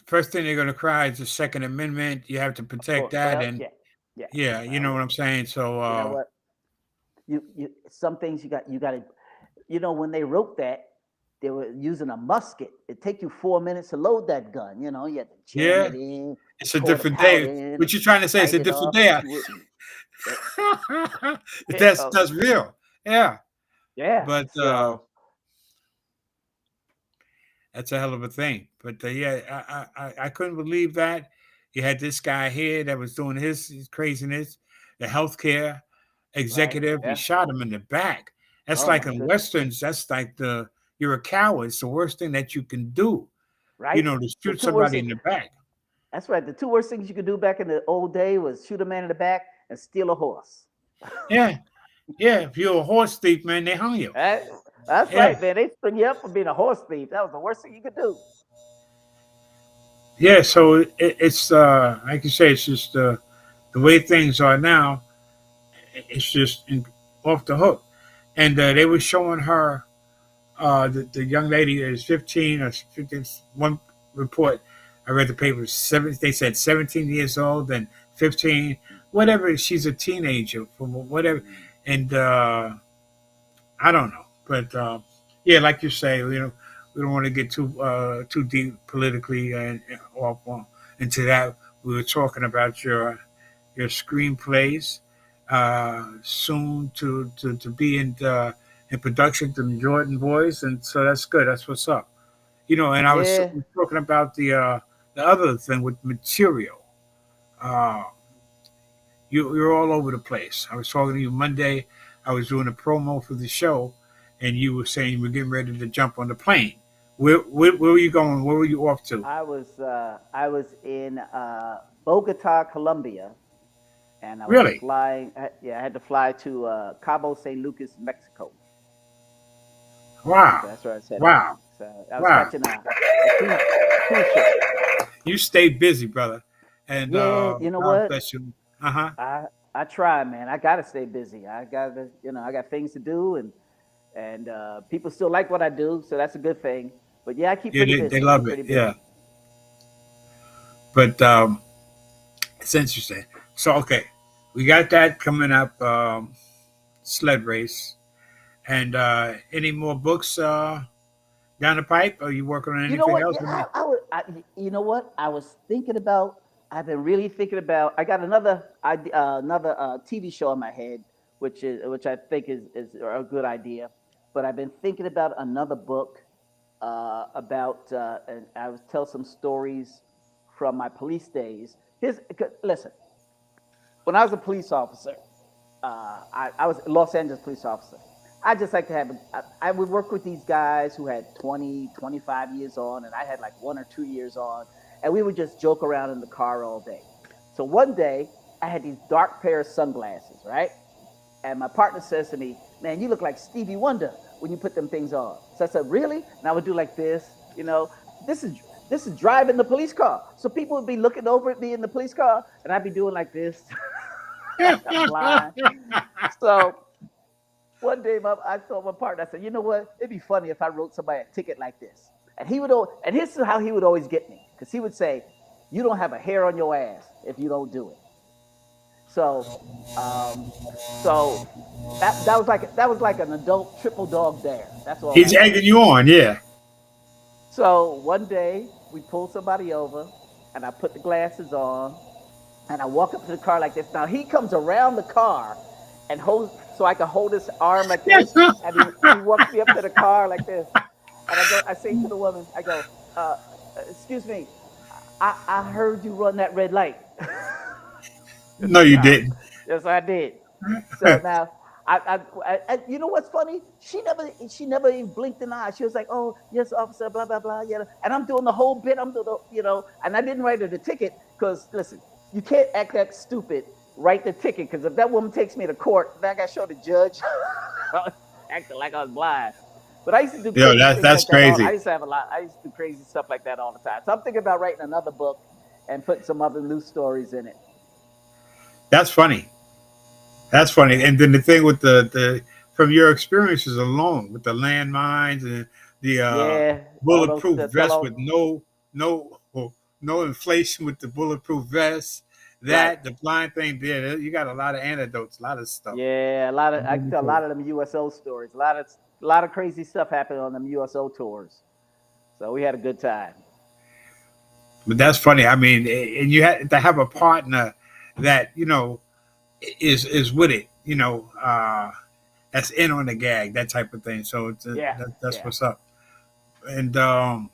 first thing they're going to cry is the Second Amendment. You have to protect that, and yeah, you know what I'm saying. So, you know what? You some things you got to, you know, when they wrote that, they were using a musket. It take you 4 minutes to load that gun. You know, you had to jam it in. It's a different day. What you trying to say? It's a different day. That's real. Yeah. Yeah. But that's a hell of a thing. But I couldn't believe that. You had this guy here that was doing his craziness, the healthcare executive. Right. Yeah. He shot him in the back. That's like in Westerns, that's like you're a coward. It's the worst thing that you can do. Right. You know, to shoot somebody in the back. That's right. The two worst things you could do back in the old day was shoot a man in the back and steal a horse. Yeah. Yeah, if you're a horse thief, man, they hung you. That, that's Yeah, right, man. They string you up for being a horse thief. That was the worst thing you could do. yeah. So it's like you say, it's just the way things are now. It's just off the hook. And they were showing her the young lady is 15 or 15, one report I read the paper seven they said 17 years old and 15 whatever she's a teenager from whatever and I don't know but yeah like you say we don't want to get too deep politically and off into that we were talking about your screenplays soon to be in production to Jordan Boys, and so that's good. That's what's up. And I was Yeah. talking about the other thing with material. Uh, you're all over the place. I was talking to you Monday. I was doing a promo for the show, and you were saying you were getting ready to jump on the plane. Where were you going? Where were you off to? I was in Bogota, Colombia, and I was Really? flying. Yeah, I had to fly to Cabo San Lucas, Mexico. Wow. So that's where I was headed. Wow. So I was Wow. catching a cruise ship. You stayed busy, brother. And Yeah, you know God what? bless you. Uh huh. I try, man. I gotta stay busy. I got things to do, and people still like what I do, so that's a good thing. But yeah, I keep Yeah, pretty they busy. I keep love it. pretty Yeah. busy. But it's interesting. So okay, we got that coming up. Sled race. And any more books down the pipe? Are you working on You know anything what? else? Yeah, I would. You know what? I was thinking about. I've been really thinking about. I got another TV show in my head, which I think is a good idea. But I've been thinking about another book about, and I would tell some stories from my police days. Listen. When I was a police officer, I was a Los Angeles police officer. I just like to have, I would work with these guys who had 20, 25 years on, and I had like 1 or 2 years on, and we would just joke around in the car all day. So one day, I had these dark pair of sunglasses, right? And my partner says to me, "Man, you look like Stevie Wonder when you put them things on." So I said, "Really?" And I would do like this, This is this is driving the police car. So people would be looking over at me in the police car, and I'd be doing like this. I'm blind. So one day, I told my partner, I said, "You know what? It'd be funny if I wrote somebody a ticket like this." And and this is how he would always get me, because he would say, "You don't have a hair on your ass if you don't do it." So, um, so that was like an adult triple dog dare. That's all He's that was. egging you on, yeah. So one day we pulled somebody over, and I put the glasses on, and I walk up to the car like this. Now he comes around the car and holds, so I can hold his arm like this, and he walks me up to the car like this, and I say to the woman, I go, "Excuse me, I heard you run that red light." No, you No, didn't. yes, I did. So now, you know what's funny? She never even blinked an eye. She was like, "Oh, yes, officer, blah blah blah." Yeah, and I'm doing the whole bit. I'm doing and I didn't write her the ticket because listen, you can't act that stupid. Write the ticket, because if that woman takes me to court, then I got to show the judge acting like I was blind. But I used to do Yo, crazy that's things that's like that. I crazy. used to have a lot. I used to do crazy stuff like that all the time. So I'm thinking about writing another book and putting some other news stories in it. That's funny. That's funny. And then the thing with the from your experiences alone with the landmines and the Yeah, all those bulletproof the vest fellow. with no no inflation with the bulletproof vest, Right. that the blind thing there, you got a lot of anecdotes, a lot of stuff. Yeah, I can tell a lot of them USO stories. A lot of crazy stuff happened on them USO tours. So we had a good time. But that's funny. I mean, and you had to have a partner that is with it. That's in on the gag, that type of thing. So Yeah, that's yeah. what's up. And I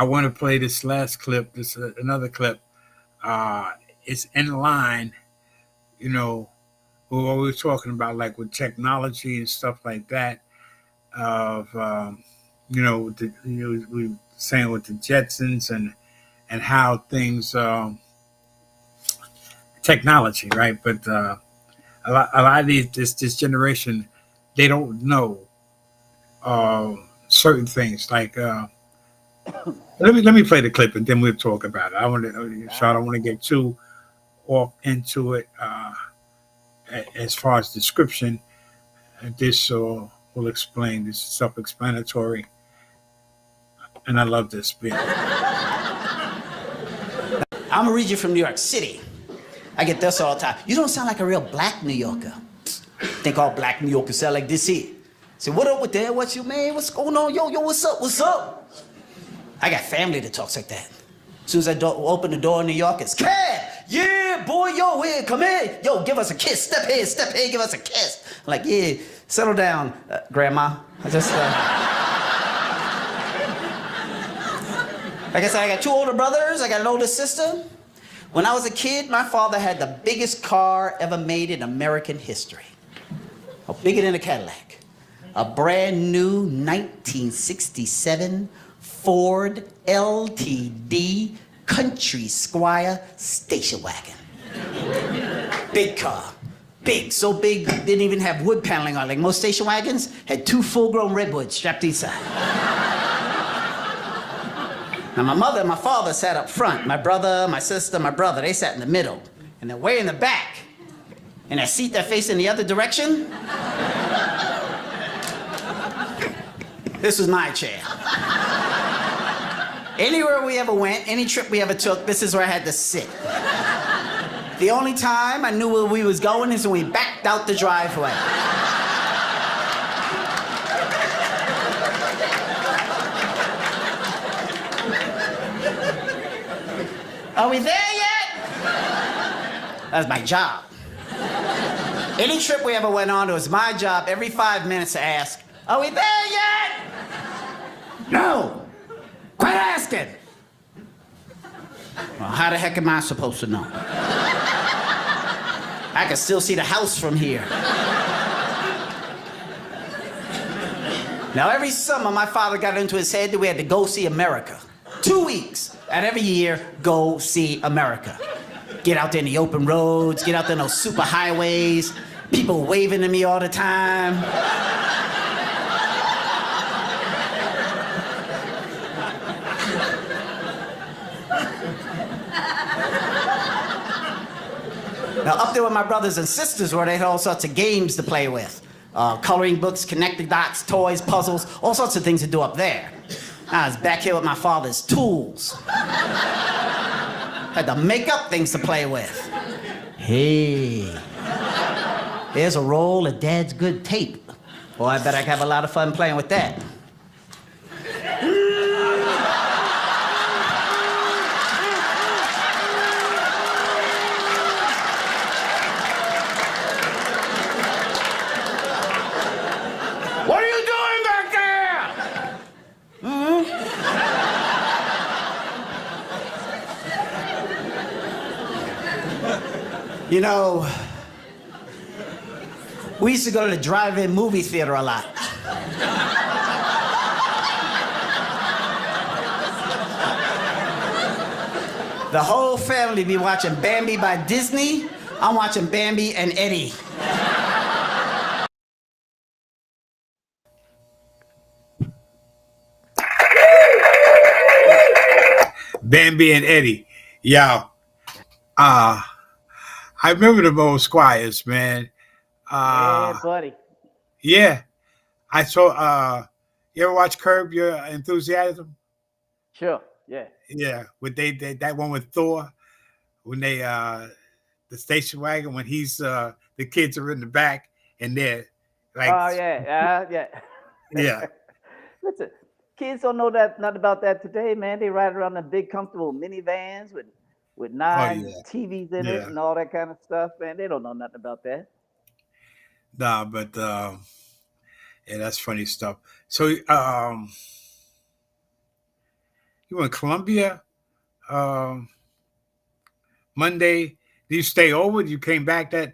want to play this last clip. This another clip. Uh, it's in line. You know, we're always talking about like with technology and stuff like that. Of we saying with the Jetsons and how things technology, right? But a lot of this generation, they don't know certain things. Like let me play the clip and then we'll talk about it. I want to, so I don't want to get too off into it. As far as description, this will explain. This is self-explanatory, and I love this bit. I'm gonna read you from New York City. I get this all the time. You don't sound like a real black New Yorker. Think all black New Yorkers sound like this here. Say, what up with that? What you, man? What's going on? Yo, what's up? What's up? I got family that talks like that. As soon as I open the door in New York, it's Cat! Yeah, boy, yo, here, come in. Yo, give us a kiss. Step here, give us a kiss. I'm like, yeah, settle down, Grandma. I just, like I said, I got 2 older brothers, I got an older sister. When I was a kid, my father had the biggest car ever made in American history. Oh, bigger than a Cadillac. A brand new 1967 Ford LTD Country Squire station wagon. Big car. Big, so big, didn't even have wood paneling on it. Like most station wagons, had 2 full-grown redwoods strapped inside. Now, my mother and my father sat up front. My brother, my sister, my brother, they sat in the middle. And then way in the back, in that seat that faced in the other direction, this was my chair. Anywhere we ever went, any trip we ever took, this is where I had to sit. The only time I knew where we was going is when we backed out the driveway. Are we there yet? That was my job. Any trip we ever went on, it was my job every 5 minutes to ask, are we there yet? No. Quit asking. Well, how the heck am I supposed to know? I can still see the house from here. Now, every summer, my father got into his head that we had to go see America. 2 weeks out every year, go see America. Get out there in the open roads, get out there in those super highways, people waving to me all the time. Now, up there with my brothers and sisters where they had all sorts of games to play with. Coloring books, connecting dots, toys, puzzles, all sorts of things to do up there. I was back here with my father's tools. Had to make up things to play with. Hey, there's a roll of Dad's good tape. Boy, I bet I could have a lot of fun playing with that. What are you doing back there? You know, we used to go to the drive-in movie theater a lot. The whole family be watching Bambi by Disney. I'm watching Bambi and Eddie. Bambi and Eddie. Yo. I remember the old Squires, man. Yeah, buddy. Yeah. I saw you ever watch Curb Your Enthusiasm? Sure, yeah. Yeah. With they that one with Thor, when they the station wagon, when he's the kids are in the back and they're like, Oh yeah. yeah. Listen, kids don't know nothing about that today, man. They ride around in big, comfortable minivans with 9 TVs in it and all that kind of stuff, man. They don't know nothing about that. Nah, but yeah, that's funny stuff. So you were in Columbia Monday. Did you stay over? You came back that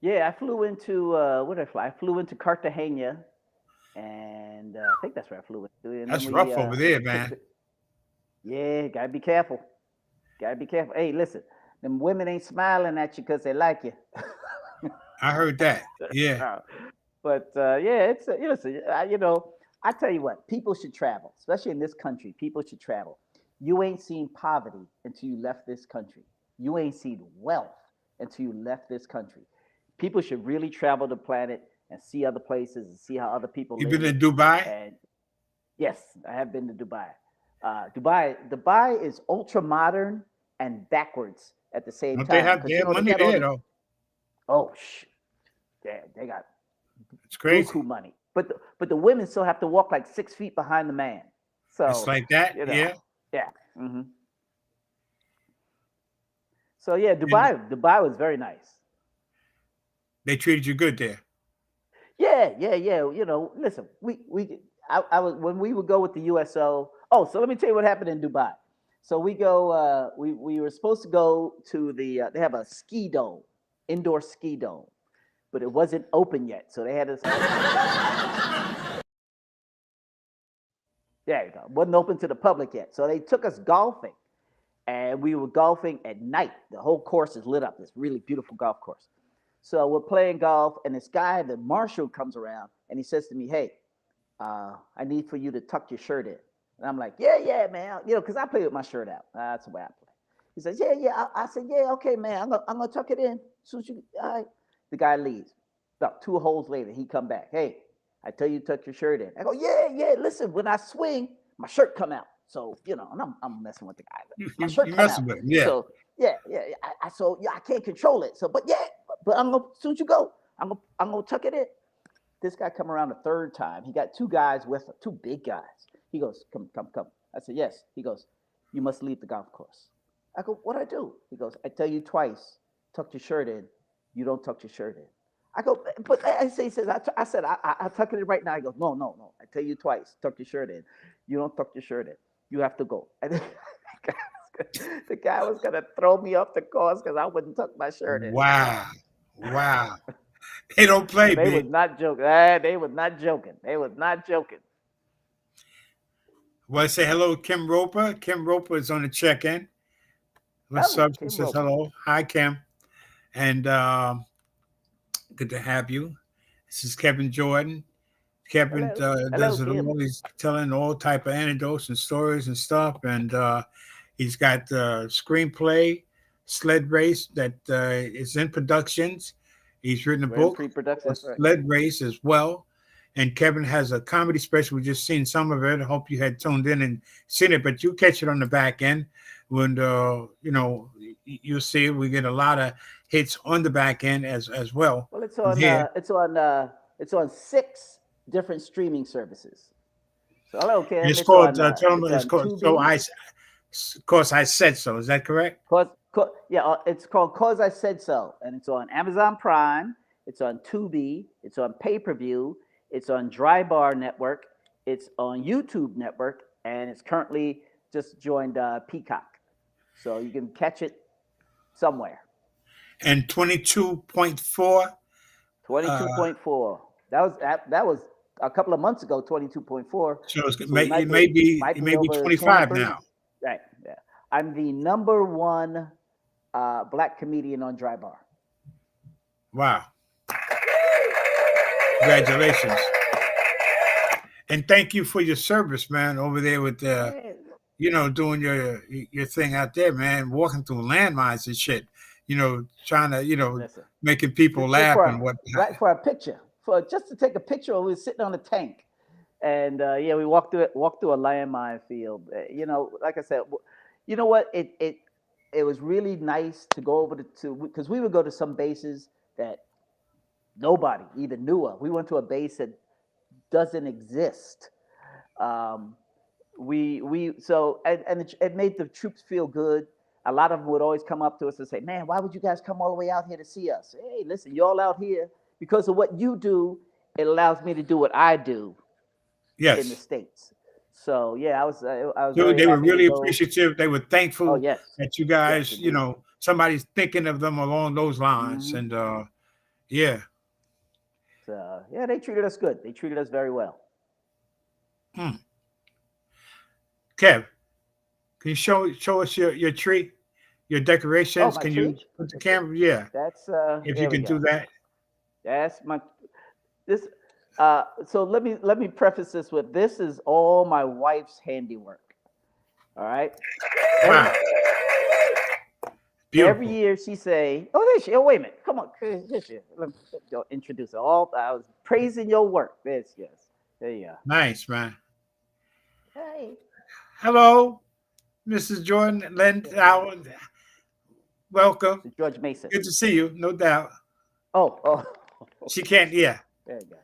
Yeah, I flew into where did I fly? I flew into Cartagena, and I think that's where I flew into. And that's rough over there, man. Yeah, gotta be careful. Gotta be careful. Hey, listen. Them women ain't smiling at you because they like you. I heard that. Yeah. But yeah, it's you know, I tell you what, people should travel, especially in this country. People should travel. You ain't seen poverty until you left this country. You ain't seen wealth until you left this country. People should really travel the planet and see other places and see how other people You been live. to Dubai? And yes, I have been to Dubai. Dubai is ultra modern and backwards at the same Don't they time have because you know they money got all there the though? oh they got It's crazy. buku money, but the women still have to walk like 6 feet behind the man. It's So like that. you know, Yeah. yeah. So yeah, And Dubai was very nice. they treated you good there. Yeah. You know, listen, I was when we would go with the USO. Oh, so let me tell you what happened in Dubai. So we go. We were supposed to go to the. They have a ski dome, indoor ski dome, but it wasn't open yet. So they had us. There you go. Wasn't open to the public yet. So they took us golfing, and we were golfing at night. The whole course is lit up. This really beautiful golf course. So we're playing golf, and this guy, the marshal, comes around, and he says to me, "Hey, I need for you to tuck your shirt in." And I'm like, "Yeah, man." You know, because I play with my shirt out. That's the way I play. He says, "Yeah." I said, "Yeah, okay, man. I'm gonna tuck it in. Soon as you, all right." The guy leaves. About 2 holes later, he come back. "Hey, I tell you to tuck your shirt in." I go, "Yeah. Listen, when I swing, my shirt come out." So you know, and I'm messing with the guy. My shirt You come out. messing with him, yeah. So yeah. I can't control it. So, but yeah, but I'm gonna as soon as you go, I'm gonna tuck it in. This guy come around the third time. He got 2 guys with him, 2 big guys. He goes, "Come." I said, "Yes." He goes, "You must leave the golf course." I go, "What I do?" He goes, "I tell you twice, tuck your shirt in. You don't tuck your shirt in." I go, "But I say," he says, I said, I tuck it in right now. He goes, No. I tell you twice, tuck your shirt in. You don't tuck your shirt in. You have to go. And the guy was going to throw me off the course because I wouldn't tuck my shirt in. Wow. They don't play, They man. was not joking. They was not joking. Well, I say hello to Kim Roper. Kim Roper is on the check-in. What's up? She says hello. Hi, Kim. And good to have you. This is Kevin Jordan. Kevin does it all. He's telling all type of anecdotes and stories and stuff. And he's got screenplay, sled race that is in productions. He's written a book, sled race as well. And Kevin has a comedy special. We just seen some of it. I hope you had tuned in and seen it, but you'll catch it on the back end when you know, you'll see it. We get a lot of hits on the back end as well. Well, it's on 6 different streaming services. So hello, Kim. It's called Cause I Said So. Is that correct? It's called Cause I Said So, and it's on Amazon Prime. It's on Tubi. It's on pay-per-view. It's on Dry Bar Network. It's on YouTube Network, and it's currently just joined Peacock. So you can catch it somewhere. And 22.4. 22.4. That was a couple of months ago. 22.4. So it may be 25 now. Right. Yeah. I'm the #1 black comedian on Dry Bar. Wow. Congratulations. And thank you for your service, man, over there with you know, doing your thing out there, man, walking through landmines and shit, you know, trying to, you know, making people laugh and whatnot. Right, for a picture, just to take a picture. We were sitting on a tank, and we walked through a landmine field. You know, like I said, you know what? It was really nice to go over because we would go to some bases that nobody even knew of. We went to a base that doesn't exist. It made the troops feel good. A lot of them would always come up to us and say, "Man, why would you guys come all the way out here to see us?" Hey, listen, you're all out here because of what you do. It allows me to do what I do in the States. So yeah, I was they were really appreciative. They were thankful that you guys, yes, you know, somebody's thinking of them along those lines. And yeah. So yeah, they treated us good. They treated us very well. Kev, can you show us your tree? Your decorations. my Can tree? you put the camera? Yeah, That's if you there we can do go. that. That's my this. So let me preface this with this is all my wife's handiwork. All right. Every Wow, every beautiful. year she say, "Oh, there she. Oh, wait a minute. Come on, here she is. Let me go introduce her. All I was praising your work. There she is. There you are. Nice, man. Hey. Hello, Mrs. Jordan. Len, welcome. George Mason. Good to see you, no doubt. Oh. She can't. Yeah, There you go.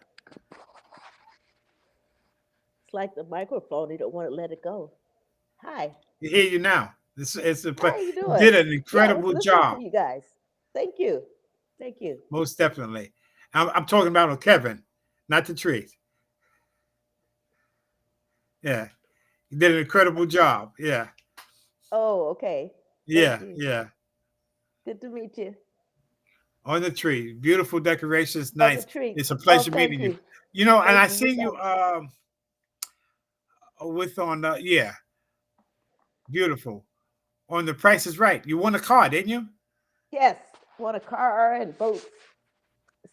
It's like the microphone, you don't want to let it go. Hi, we hear you now. It's a how you you doing? did an Yeah, I was incredible listening job. to you guys. Thank you. Thank you. Most definitely. I'm talking about Kevin, not the tree. Yeah, you did an incredible job. Yeah, Oh, okay. Thank yeah, you. yeah. Good to meet you. On the tree, beautiful decorations, On the nice. tree. It's a Oh, pleasure thank meeting you. you. You know, and Thank I you. seen you with on yeah, beautiful on The Price is Right. You won a car, didn't you? Yes, won a car and boat.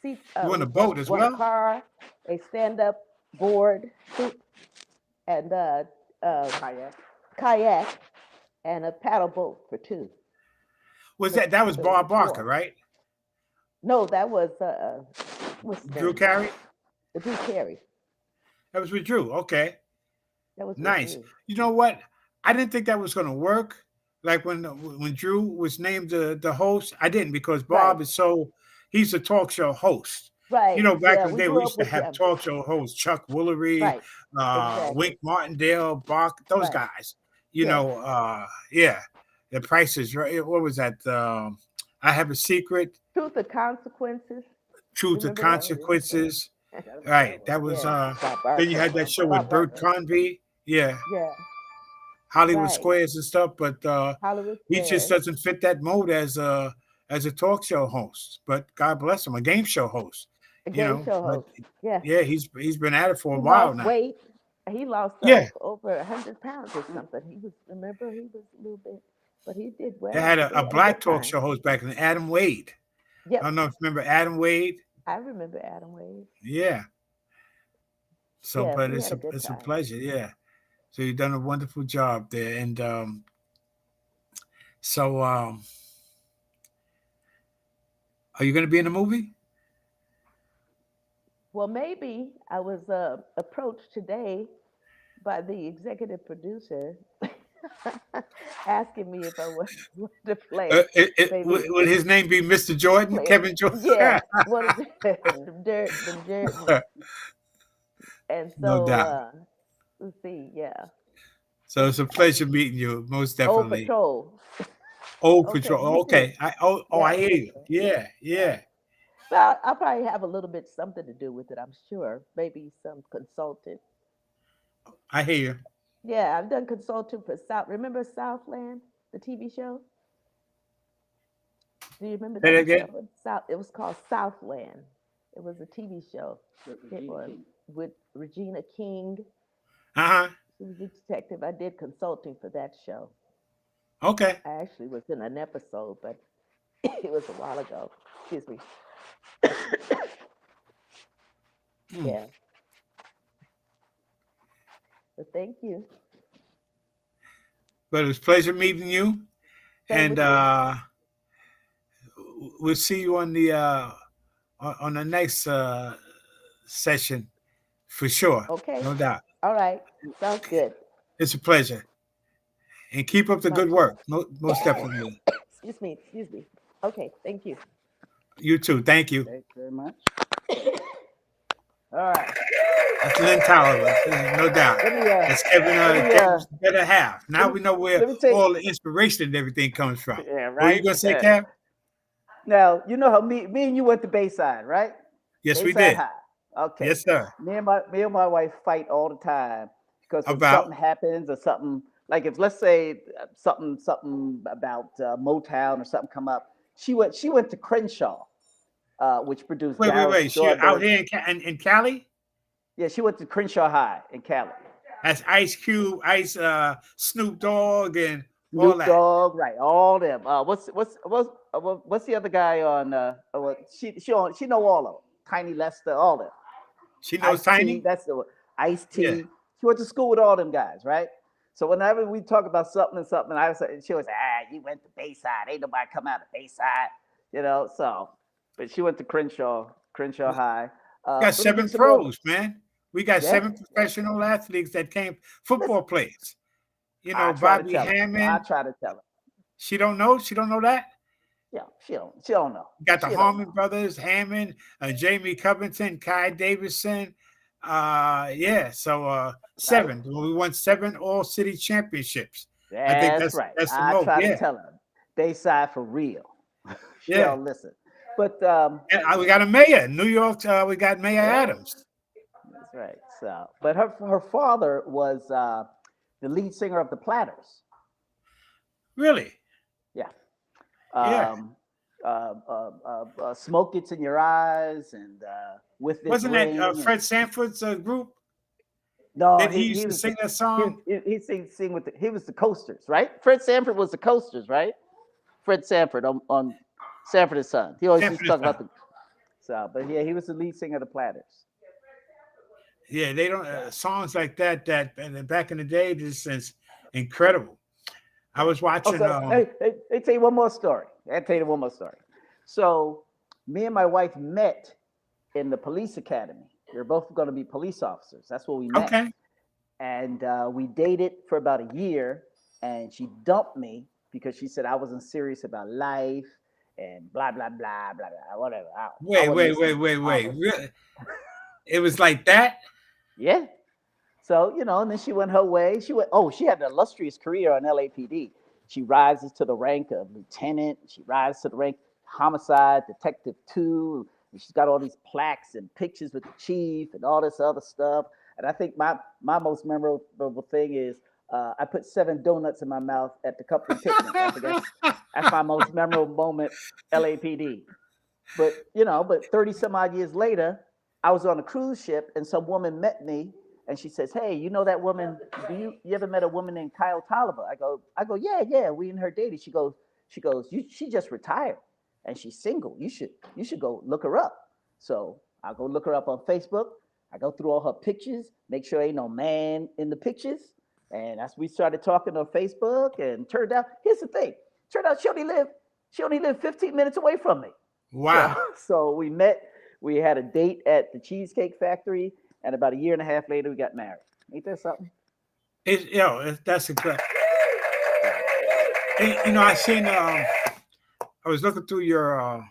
See, You won a we boat as won a well. car, a stand-up board, and kayak, and a paddle boat for two. Was that was So it Bob was Barker, four. right? No, that was what's his Drew name? Carey. Drew Carey. That was with Drew. Okay, That was with nice. Drew. You know what? I didn't think that was going to work. Like when Drew was named the host, I didn't because Bob Right. is he's a talk show host. You Right. know, back Yeah, in the we day, we grew used up to with have him. talk show hosts, Chuck Woolery, Right. Exactly. Wink Martindale, Bach, those Right. guys. You Yes. know, yeah, the prices, right? What was that? I Have a Secret, Truth or consequences. Truth of Remember that? Consequences. Right. That was Yeah. Bob then you Barker. had that show with Bob Bert Barker. Convy. Yeah. Yeah. Hollywood Right. Squares and stuff, but Hollywood he just Squares. doesn't fit that mold as a talk show host. But God bless him, a game show host. A You game know, show but host. Yeah. yeah, he's been at it for a He while lost now. weight. He lost Yeah, over 100 pounds or something. Remember, he was a little bit, but he did they well. had They a had a black good talk time. show host back then, Adam Wade. I don't Yep. know if you remember Adam Wade. I remember Adam Wade. Yeah. So, Yeah, but we had a good it's a time. pleasure. Yeah. So you've done a wonderful job there, and so are you going to be in the movie? Well, maybe I was approached today by the executive producer asking me if I wanted to play maybe Would his name be Mr. Jordan, play Kevin Jordan? yeah one of the Jordan. And No so doubt. let's see, yeah. So it's a pleasure meeting you, most Old definitely. Patrol. Old Okay, Patrol. you too. Okay. Yeah, I Old hear you. Patrol. Yeah, yeah. Well, I'll probably have a little bit something to do with it, I'm sure. Maybe some consultant. I hear you. Yeah, I've done consulting for South. Remember Southland, the TV show? Do you remember Say that that again. show? It was called Southland. It was a TV show. It was with Regina King. Uh-huh. She was a detective. I did consulting for that show. Okay. I actually was in an episode, but it was a while ago. Excuse me. Yeah. But thank you. But it was a pleasure meeting you. Same And with you. we'll see you on the next session for sure. Okay. No doubt. All right. Sounds good. It's a pleasure. And keep up the good Much. work. Most definitely. Excuse me. Excuse me. Okay. Thank you. You too. Thank you. Thank you very much. All right. That's Lynn Tyler, no doubt. Let me, That's Kevin, Kevin's better half. Now let me- we know where let me take- all the inspiration and everything comes from. Yeah, What are you right. gonna say, Yeah. Kev? Now you know how me and you went to Bayside, right? Yes, we Bayside did. High. Okay. Yes, sir. Me and my wife fight all the time because when About? something happens or something like if let's say something about Motown or something come up, she went to Crenshaw, which produced Daryl Wait. She out Strawberry. here in Cali? Yeah, she went to Crenshaw High in Cali. That's Ice Cube, Snoop Dogg, and all Snoop that. Dogg, right? All them. What's the other guy on? She know all of them. Tiny Lester, all them. She knows Ice T, Tiny. that's the one. Ice Yeah. T. She went to school with all them guys, right? So whenever we talk about something and something, I was she was you went to Bayside. Ain't nobody come out of Bayside, you know. So, but she went to Crenshaw High. Got Let me give you 7 some more. pros, man. We got Yeah, 7 yeah. professional athletes that came Listen, football players. You know, I try to Bobby tell her. I Hammond. try to tell her. She don't know. She don't know that. Yeah, she don't know. Got the She don't Harmon know. brothers, Hammond, Jamie Covington, Kai Davidson. Yeah. So Right? 7. We won 7 All City championships. I think That's right. that's the I most. try to Yeah. tell her. Bayside for real. She Yeah. don't listen. But And we got a mayor, New York. We got Mayor yeah, Adams. that's right. So, but her father was the lead singer of the Platters. Really? Yeah. Yeah. Um, Smoke Gets in Your Eyes and With This Wasn't Ring. that Fred And, Sanford's group? no, That he he used to was sing that he, song? he sing with he was the Coasters, right? Fred Sanford was the Coasters, right? Fred Sanford on Sanford and Son. He always used to Sanford talk and about Son. the so, but yeah, he was the lead singer of the Platters. Yeah, they don't So, songs like that and back in the day. This is incredible. I yeah. was Oh, watching. so hey, tell you one more story. I'll tell you one more story. So, me and my wife met in the police academy. We were both going to be police officers. That's where we met. Okay, And we dated for about a year. And she dumped me because she said I wasn't serious about life and blah blah blah blah blah whatever. I wait, wasn't wait, wait, listening. wait, I wait. was, Really? It was like that. yeah. So, and then she went her way. She had an illustrious career on LAPD. She rises to the rank of lieutenant. She rises to the rank homicide detective 2. And she's got all these plaques and pictures with the chief and all this other stuff. And I think my most memorable thing is I put 7 donuts in my mouth at the company picnic. I think that's my most memorable moment, LAPD. But 30 some odd years later, I was on a cruise ship and some woman met me and she says, "Hey, you know that woman? You ever met a woman named Kyle Tolliver?" I go, yeah. We and her dated. She goes, she just retired and she's single. You should go look her up. So I go look her up on Facebook. I go through all her pictures, make sure ain't no man in the pictures. And as we started talking on Facebook, and turned out, here's the thing. Turned out she only lived 15 minutes away from me. So Wow. so we met. We had a date at the Cheesecake Factory, and about a year and a half later, we got married. Ain't that something? That's a good. I seen. I was looking through your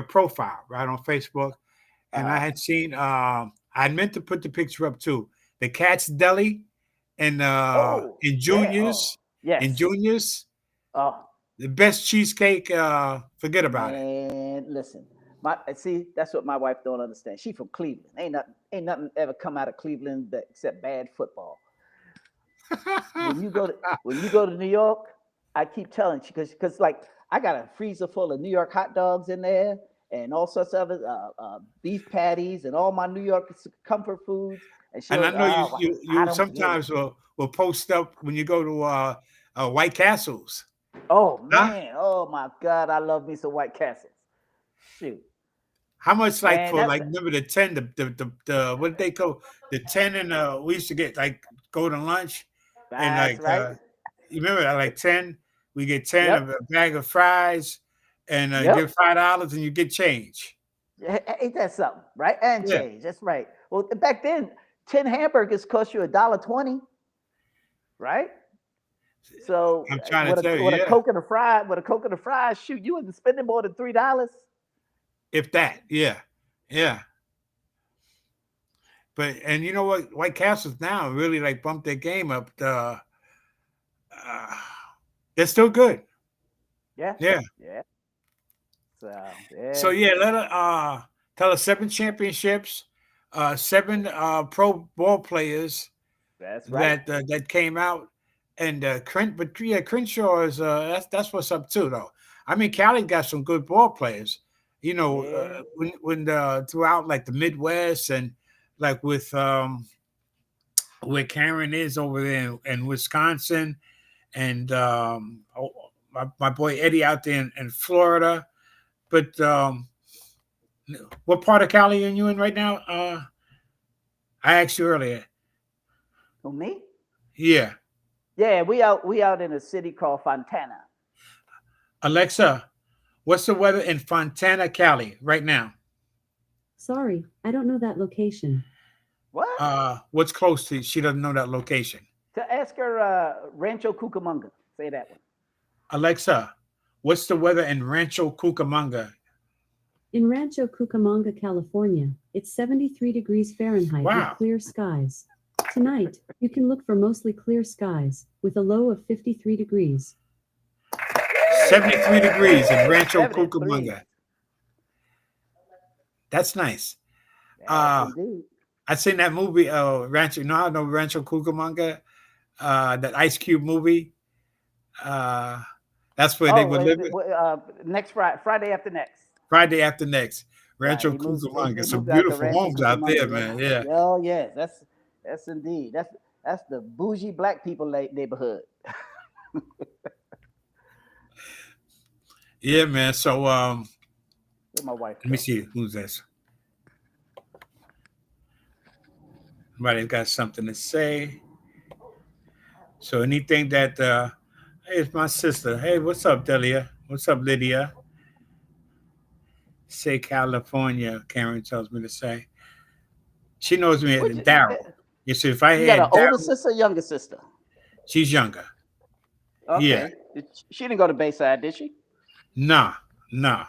profile right on Facebook, and I Uh, had seen. I meant to put the picture up too. The Cat's Deli, and oh, in yeah. Oh, Juniors, in yes. Juniors, Oh, the best cheesecake. Forget about it. man, listen. That's what my wife don't understand. She from Cleveland. Ain't nothing ever come out of Cleveland except bad football. When you go to New York, I keep telling you because like I got a freezer full of New York hot dogs in there and all sorts of beef patties and all my New York comfort foods. And she And I was, know you oh, you I you don't get it. sometimes will post up when you go to White Castles, Oh huh? man, oh my God, I love me some White Castles. Shoot, How much like man, for that's like remember the 10 the what did they call the 10 and we used to get like go to lunch and that's like right. you remember that like 10 we get 10 Yep, of a bag of fries and yep. give $5 and you get change. Ain't that something, right? And Yeah. change. That's right. Well, back then, 10 hamburgers cost you $1.20, right? So I'm trying with to a tell with you, a yeah. Coke and a fry, shoot, you wasn't spending more than $3. If that, yeah. Yeah. But and you know what? White Castles now really like bumped their game up. Uh, they're still good. Yeah, Yeah. yeah. So So yeah, yeah, let her tell us 7 championships, 7 pro ball players that's right. that came out, and but yeah, Crenshaw is that's what's up too though. I mean, Cali got some good ball players. Yeah, When throughout like the Midwest and like with where Karen is over there in Wisconsin, and my boy Eddie out there in Florida. But what part of Cali are you in right now? I asked you earlier. Who, me? Yeah. Yeah, we out in a city called Fontana. Alexa, what's the weather in Fontana, Cali right now? Sorry, I don't know that location. What? What's close to? She doesn't know that location. To ask her Rancho Cucamonga. Say that one. Alexa, what's the weather in Rancho Cucamonga? In Rancho Cucamonga, California, it's 73 degrees Fahrenheit Wow. with clear skies. Tonight, you can look for mostly clear skies, with a low of 53 degrees. 73 degrees in Rancho 73. Cucamonga. That's nice. Yes, indeed. I seen that movie, Rancho. No, I know Rancho Cucamonga. That Ice Cube movie. That's where they were living. Next Friday after next. Friday after next. Rancho Right, Cucamonga. they Some moved out to beautiful Rancho homes out there, Cucamonga, man. yeah. Yeah. Oh yes, that's indeed. That's the bougie black people neighborhood. Yeah, man. So Where my wife let me go? see who's this. Somebody's got something to say. So anything that hey, it's my sister. Hey, what's up, Delia? What's up, Lydia? Say California, Karen tells me to say. She knows me as What Daryl. You see, if I you got an had older Daryl, sister, or younger sister? she's younger. Yeah. Okay. She didn't go to Bayside, did she? Nah, nah.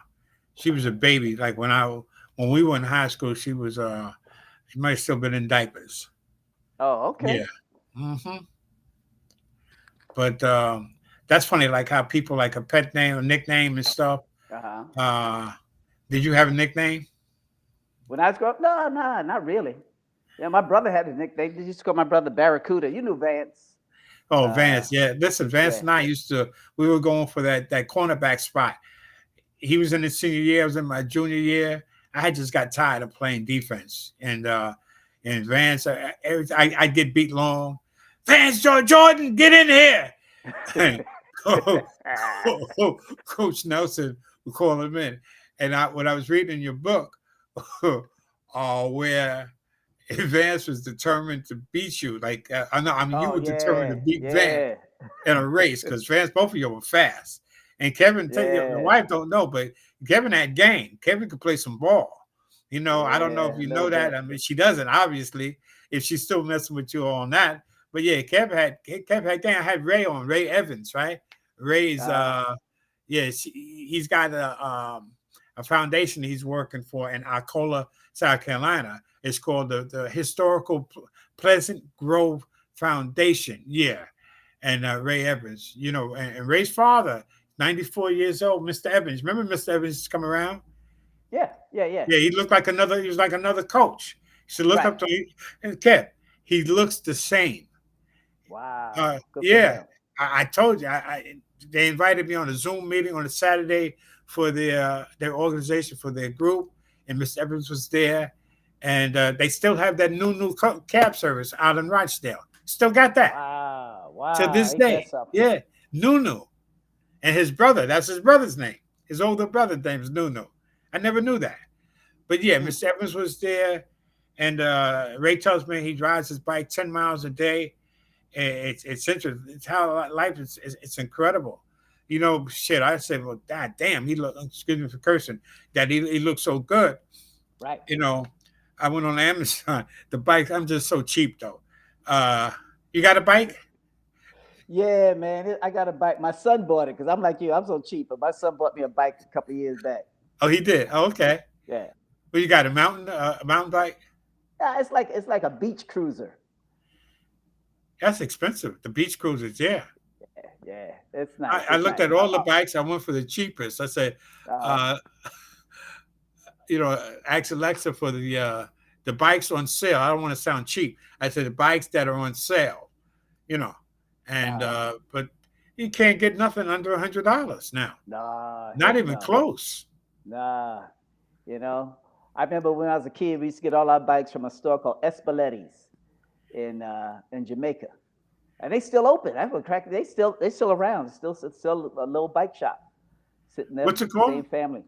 She was a baby. Like when we were in high school, she might have still been in diapers. Oh, okay. Yeah. Hmm. But that's funny, like how people like a pet name, a nickname and stuff. Uh-huh. Did you have a nickname? When I was growing up, no, not really. Yeah, my brother had a nickname. They used to call my brother Barracuda. You knew Vance. Oh, Vance. Yeah. Listen, Vance Yeah. and I we were going for that cornerback spot. He was in his senior year. I was in my junior year. I had just got tired of playing defense. And Vance, I get beat long. Vance Jordan, get in here. Coach Nelson would call him in. And when I was reading your book, where Vance was determined to beat you, like you Oh were determined to beat Vance yeah, in a race because Vance, both of you were fast. And Kevin, your yeah, wife don't know, but Kevin had game. Kevin could play some ball. I don't know yeah. if A you know little that. bit. I mean, she doesn't, obviously, if she's still messing with you on that. But yeah, Kevin had game. I had Ray Evans, right? Ray's yeah, he's got a foundation he's working for in Arcola, South Carolina. It's called the Historical Pleasant Grove Foundation. Yeah. And Ray Evans, and Ray's father, 94 years old, Mr. Evans. Remember Mr. Evans come around? Yeah. Yeah, he was like another coach. You should look Right. up to him. And Kev, he looks the same. Wow. Good for Yeah, him. I told you. They invited me on a Zoom meeting on a Saturday for their organization, for their group, and Mr. Evans was there. And they still have that new cab service out in Rochdale. Still got that to Wow. this Ain't that day. something? Yeah, Nunu. And his brother, that's his brother's name. His older brother's name is Nunu. I never knew that. But yeah, Mr. Evans was there. And Ray tells me he drives his bike 10 miles a day. It's interesting. It's how life is. It's incredible. Shit. I said, well, God damn, excuse me for cursing, that he looks so good. Right. I went on Amazon. The bike, I'm just so cheap though. You got a bike? Yeah, man. I got a bike. My son bought it because I'm like you. I'm so cheap, but my son bought me a bike a couple of years back. Oh, he did. Oh, okay. Yeah. Well, you got a mountain bike? Yeah, it's like a beach cruiser. That's expensive. The beach cruisers, yeah. Yeah, it's nice. I looked at all the bikes. I went for the cheapest. I said, ask Alexa for the bikes on sale. I don't want to sound cheap. I said the bikes that are on sale, and but you can't get nothing under $100 now. Nah, not even close. Nah, I remember when I was a kid, we used to get all our bikes from a store called Espeleti's in Jamaica. And they still open. That's what crack. They still around. Still a little bike shop sitting there. What's it with the called? Same family.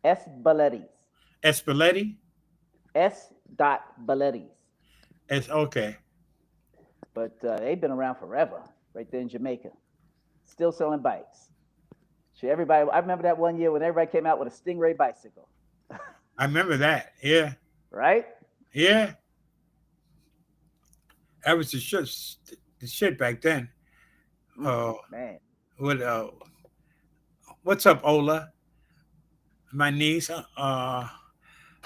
S. Balletti's. Espaletti? S. Balletti's. It's okay. But they've been around forever, right there in Jamaica. Still selling bikes. So everybody, I remember that one year when everybody came out with a Stingray bicycle. I remember that. Yeah. Right? Yeah. That was the shit back then. Man. What's up, Ola? My niece,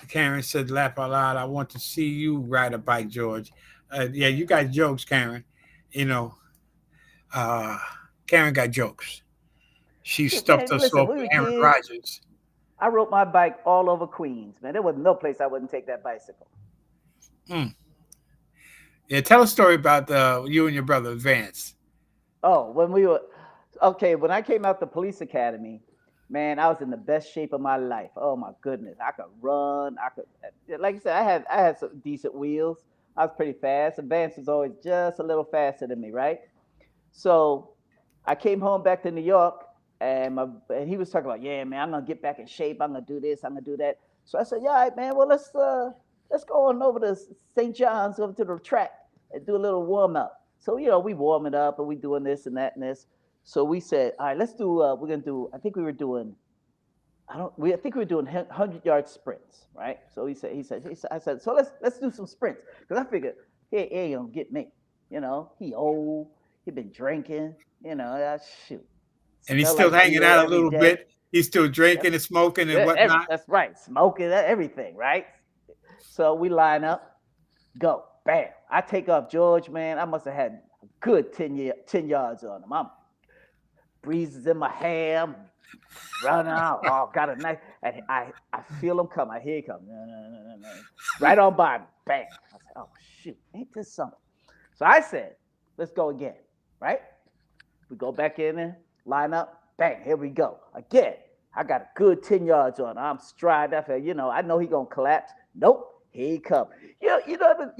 Karen said, laugh out loud. I want to see you ride a bike, George. Yeah, you got jokes, Karen. You know, Karen got jokes. She stuffed us off with Aaron Rodgers. I rode my bike all over Queens, man. There was no place I wouldn't take that bicycle. Yeah, tell a story about you and your brother, Vance. Oh, when I came out the police academy, man, I was in the best shape of my life. Oh my goodness, I could run. Like I said, I had some decent wheels. I was pretty fast. And Vance was always just a little faster than me, right? So I came home back to New York, and he was talking about, yeah, man, I'm gonna get back in shape. I'm gonna do this. I'm gonna do that. So I said, yeah, all right, man. Well, let's go on over to St. John's, over to the track, and do a little warm up. So we warming up and we doing this and that and this. So we said, all right, let's do. We're gonna do. I think we were doing 100-yard sprints, right? So I said, so let's do some sprints, because I figured he ain't gonna get me. He old, he been drinking, shoot. And he's still hanging out a little bit. He's still drinking and smoking and whatnot. That's right, smoking, everything, right? So we line up, go, bam. I take off George, man. I must have had a good 10 yards on him. I'm breezes in my hair. I'm running out. Oh, got a knife. And I feel him come. I hear him come. No. Right on by me. Bam. I said, oh, shoot. Ain't this something? So I said, let's go again. Right? We go back in there, line up. Bang. Here we go. Again. I got a good 10 yards on. I'm stride. I know he going to collapse. Nope. Here he come. You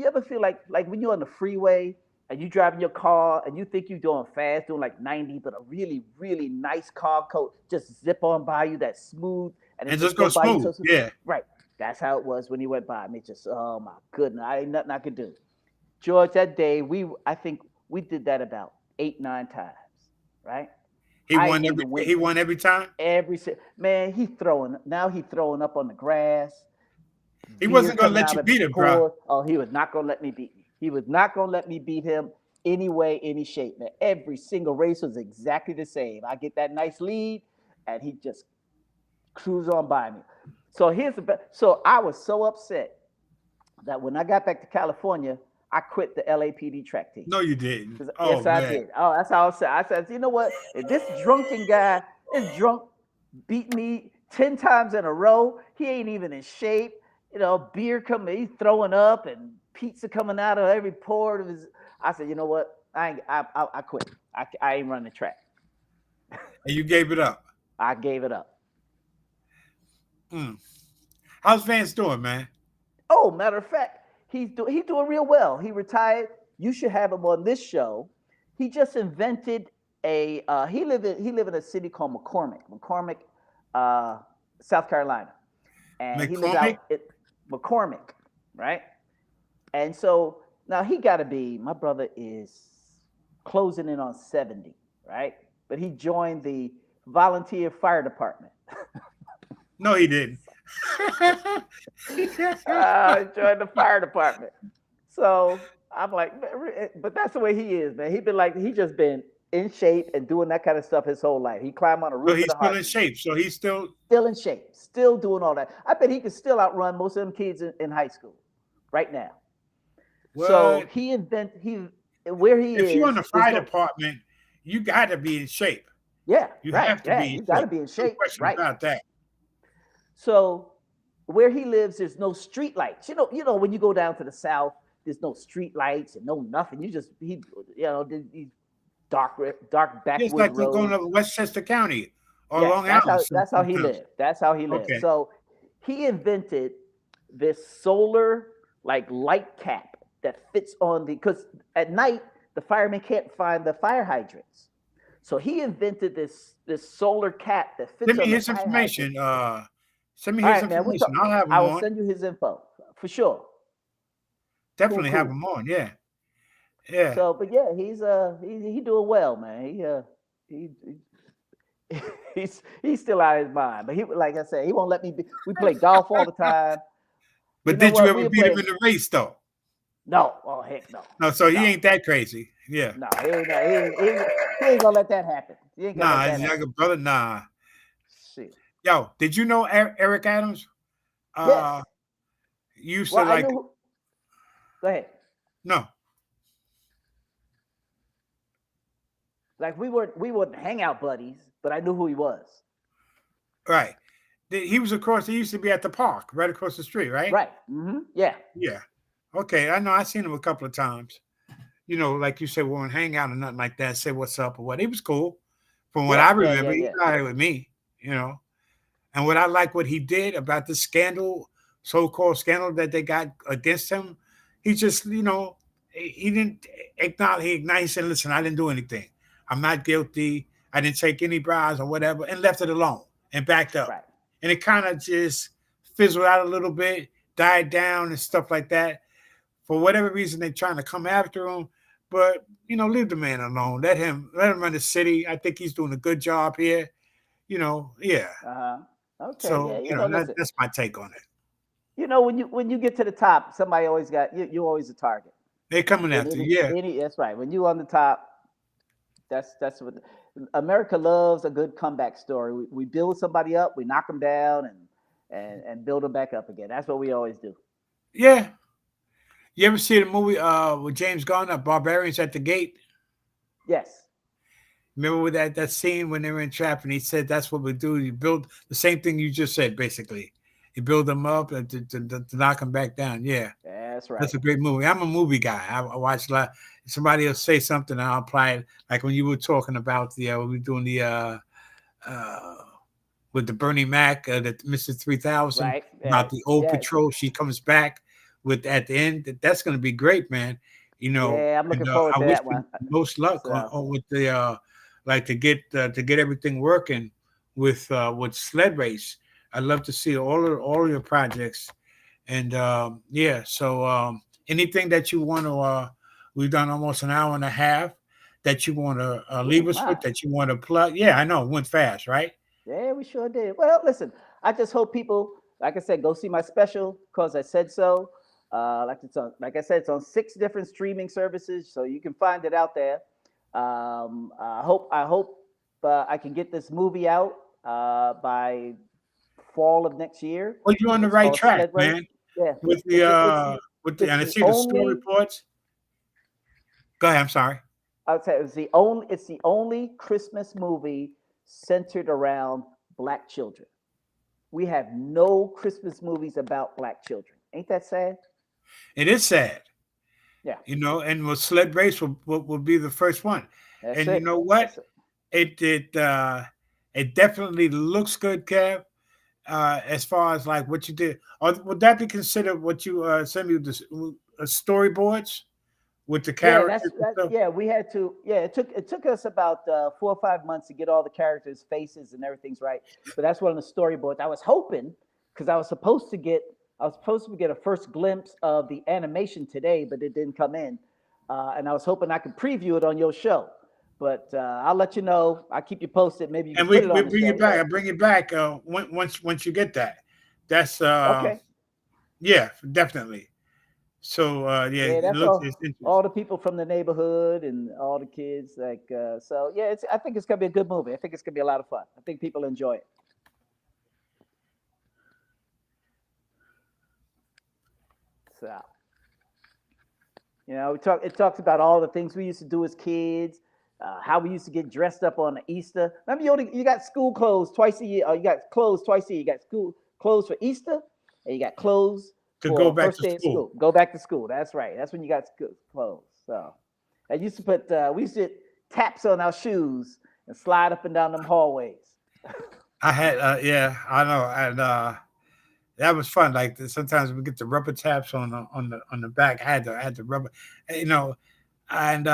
ever feel like when you're on the freeway and you driving your car and you think you're doing fast, doing like 90, but a really, really nice car coat just zip on by you, that smooth. And just go smooth. Yeah. Right. That's how it was when he went by me. Just, oh my goodness, I ain't nothing I could do. George, that day, I think we did that about 8-9 times, right? He won every time? Man, he throwing up on the grass. He wasn't going to let you beat him, bro. Oh, he was not going to let me beat him. He was not going to let me beat him any way, any shape, man. Every single race was exactly the same. I get that nice lead, and he just cruise on by me. So so I was so upset that when I got back to California, I quit the LAPD track team. No, you didn't. Yes, I did. Oh, that's how I said. I said, you know what? If this drunk beat me 10 times in a row, he ain't even in shape. Beer coming, he's throwing up, and pizza coming out of every pore of his. I said, you know what? I quit. I ain't running the track. And you gave it up. I gave it up. How's Vance doing, man? Oh, matter of fact, he's doing real well. He retired. You should have him on this show. He just invented he live in a city called McCormick, South Carolina, and he lives out at McCormick, right? And so now my brother is closing in on 70, right? But he joined the volunteer fire department. No, he didn't. He joined the fire department. So I'm like, but that's the way he is, man. He just been in shape and doing that kind of stuff his whole life. He climbed on a roof. So he's still in shape. So he's still in shape, still doing all that. I bet he could still outrun most of them kids in high school right now. What? So if you're in the fire department, you got to be in shape. Yeah, you have to be. You got to be in shape. No question right about that. So where he lives, there's no street lights. You know, when you go down to the South, there's no street lights and no nothing. You just these dark backwoods It's like roads. Going to Westchester County or Long Island. That's how he lived. Okay. So he invented this solar light cap that fits on because at night the firemen can't find the fire hydrants. So he invented this solar cap that fits Send me on the his fire information. hydrant. Send me All his right, man. information. I'll have him I will on. send you his info for sure. Definitely have Cool. him on. Yeah. Yeah. So, but yeah, he doing well, man. He he's still out of his mind. But he, like I said, he won't let me be. We play golf all the time. But You know did you what? ever beat him in the race though? No. Oh heck no. No, so he No. ain't that crazy. Yeah. No, he ain't gonna let that happen. He ain't gonna Nah, let that his happen. younger brother. Nah. Shit. Yo, did you know Eric Adams? Yes. Used Well, to I like. knew. Go ahead. No. Like we weren't hangout buddies, but I knew who he was. Right. He was across. He used to be at the park, right across the street, right? Right. Mm-hmm. Yeah. Yeah. Okay. I know. I seen him a couple of times. You know, like you said, we won't hang out or nothing like that. Say what's up or what. He was cool. From what I remember, he was all right with me. You know, and what I like what he did about the scandal, so-called scandal that they got against him. He just, you know, he didn't acknowledge. He said, "Listen, I didn't do anything. I'm not guilty. I didn't take any bribes or whatever," and left it alone and backed up. Right. And it kind of just fizzled out a little bit, died down and stuff like that. For whatever reason, they're trying to come after him. But, you know, leave the man alone. Let him run the city. I think he's doing a good job here. You know, yeah. Okay. So, Yeah. you know, Listen. that's my take on it. You know, when you get to the top, somebody always got you. You're always a target. They're coming after you. Yeah. That's right. When you on the top, that's what America loves, a good comeback story. We build somebody up, we knock them down, and build them back up again. That's what we always do. Yeah. You ever see the movie with James Garner, Barbarians at the Gate? Yes. Remember with that scene when they were in trap and he said that's what we do. You build the same thing you just said, basically. You build them up and to knock them back down. Yeah. That's right. That's a great movie. I'm a movie guy. I watch a lot. Somebody will say something and I'll apply it. Like when you were talking about we were doing the with the Bernie Mac, the Mr. 3000, right. about the old Yes. patrol. She comes back with at the end. That's going to be great, man. You know, Yeah, I'm looking and, forward I to wish that one. most luck on with the like to get everything working with sled race. I'd love to see all of your projects, and yeah. So anything that you want to, we've done almost an hour and a half. That you want to leave us with, that you want to plug. Yeah, I know it went fast, right? Yeah, we sure did. Well, listen, I just hope people, like I said, go see my special because I said so. Like I said, it's on 6 different streaming services, so you can find it out there. I hope I can get this movie out by fall of next year. Well, you're on the right track, man. Yeah, with the and I see the story reports. Go ahead. I'm sorry. I would say it's the only Christmas movie centered around Black children. We have no Christmas movies about Black children. Ain't that sad? It is sad. Yeah. You know, and sled race will be the first one. That's and it. You know what? It definitely looks good, Kev. As far as like what you did, or would that be considered what you sent me the storyboards with the characters? Yeah, we had to. Yeah, it took us about 4 or 5 months to get all the characters' faces and everything's right. But that's one of the storyboards. I was hoping because I was supposed to get a first glimpse of the animation today, but it didn't come in. And I was hoping I could preview it on your show. But I'll let you know. I'll keep you posted. Maybe you can put it on the bring show. it back. I bring it back once you get that. That's okay. Yeah, definitely. So yeah, that's all the people from the neighborhood and all the kids. So yeah, I think it's gonna be a good movie. I think it's gonna be a lot of fun. I think people enjoy it. So, you know, it talks about all the things we used to do as kids, how we used to get dressed up on Easter. Remember, you got school clothes twice a year. Or you got clothes twice a year. You got school clothes for Easter, and you got clothes to for go back first to day school. Of school. Go back to school. That's right. That's when you got clothes. So I used to put we used to put taps on our shoes and slide up and down them hallways. I had yeah, I know, and that was fun. Like sometimes we get the rubber taps on the back. I had the rubber. You know, and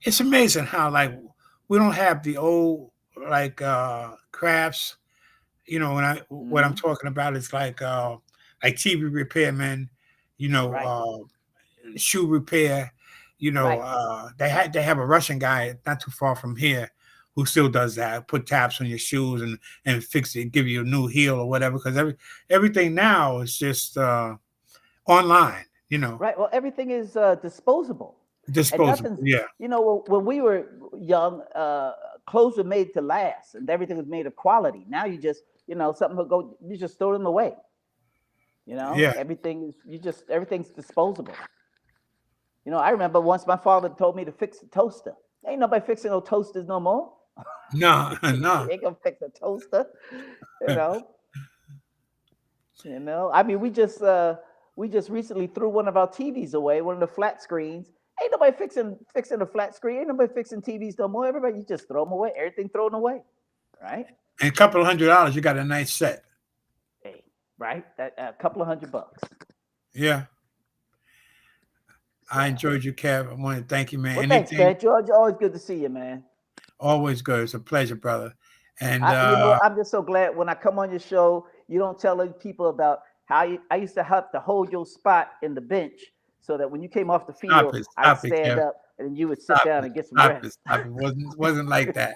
it's amazing how like we don't have the old like crafts. You know, what I'm Hmm. talking about is like TV repairmen. You know, Right. shoe repair. You know, Right. they have a Russian guy not too far from here who still does that. Put taps on your shoes and fix it, give you a new heel or whatever. Because everything now is just online. You know, Right. Well, everything is disposable, and disposable. nothing's. Yeah, You know, when we were young, clothes were made to last, and everything was made of quality. Now you just, something will go. You just throw them away. yeah. Everything is. Everything's disposable. I remember once my father told me to fix a toaster. Ain't nobody fixing no toasters no more. No, no. You ain't gonna fix a toaster. You know. I mean, we just recently threw one of our TVs away, one of the flat screens. Ain't nobody fixing a flat screen. Ain't nobody fixing TVs no more. Everybody, you just throw them away. Everything thrown away, right? And a couple of $100, you got a nice set. Hey, right? That a couple of $100. Yeah. I So, enjoyed you, Kev. I want to thank you, man. well, thanks, Anything, man. George, always good to see you, man. always good. It's a pleasure, brother. And I'm just so glad when I come on your show, you don't tell other people about how I used to have to hold your spot in the bench so that when you came off the field, I'd stop it, stand Kev. up and you would sit Stop down it, and get some stop it, rest. stop it. Wasn't like that.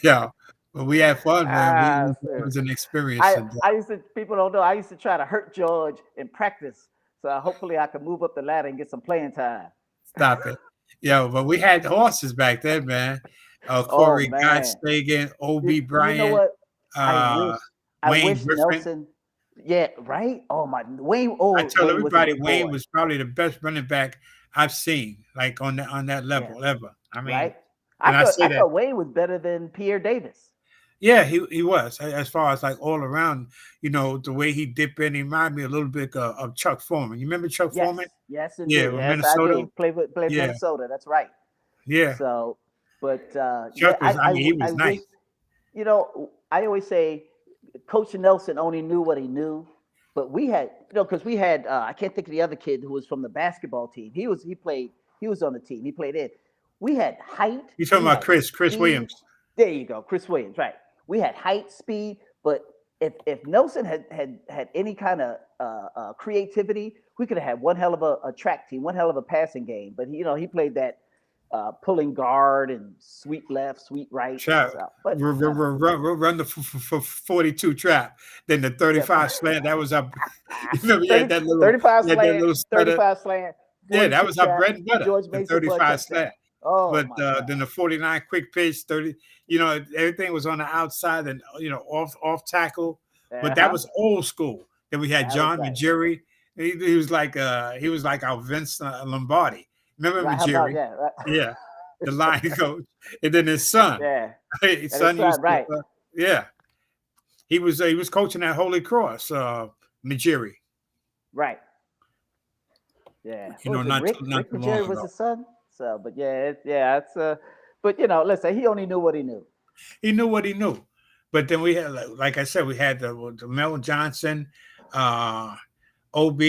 Yeah, but we had fun, man. Ah, It sir. was an experience, I and I used to people don't know I used to try to hurt George in practice, so hopefully I can move up the ladder and get some playing time. stop it. Yeah, but we had horses back then, man. Oh Corey man, Godstagen, you, O.B. you know Bryant, what? I uh, wish I Wayne wish Griffin. Nelson. Yeah, right. Oh my, Wayne. I Oh, tell Wayne was a everybody good Wayne boy. was probably the best running back I've seen, like on that Yeah, level ever. I mean, right. and I say I that, thought Wayne was better than Pierre Davis. yeah, he was as far as like all around. You know, the way he dipped in, he reminded me a little bit of Chuck Foreman. You remember Chuck Yes, Foreman? yes, Yeah, indeed. with Yes, I Minnesota. do. Played Yeah, Minnesota. That's right. yeah. So, but yeah, Chuck was. I mean, he I was wish. nice. I always say Coach Nelson only knew what he knew, but we had, because we had, I can't think of the other kid who was from the basketball team. He was on the team. He played in. We had height, You talking we about had Chris speed. Williams? There you go, Chris Williams, right? We had height, speed, but if Nelson had any kind of creativity, we could have had one hell of a track team, one hell of a passing game. But he played that pulling guard and sweep left, sweep right. Trap, So, but run the 42 trap, then the yeah, 35 slant. That was up. You remember, 30, 35 you had that slant, little stutter. 35 slant, Yeah, that 42 was our trap. bread and butter, George the Mason for a 35 touchdown. slant. Oh But my God. then the 49 quick pitch, 30, everything was on the outside and, off tackle. But that Uh-huh. was old school. Then we had That was John right. Majiri. He was like our Vince Lombardi. Remember Right. How about Majiri? that? Right. Yeah, the line coach. And then his son. Yeah. His And his son used son, to, right. yeah. He was coaching at Holy Cross, Majiri. Right. Yeah. What was it? Not Rick too long Jerry was ago. his son. So, but yeah, it's but listen, he only knew what he knew. He knew what he knew. But then we had, like I said, we had the Mel Johnson, uh, OB.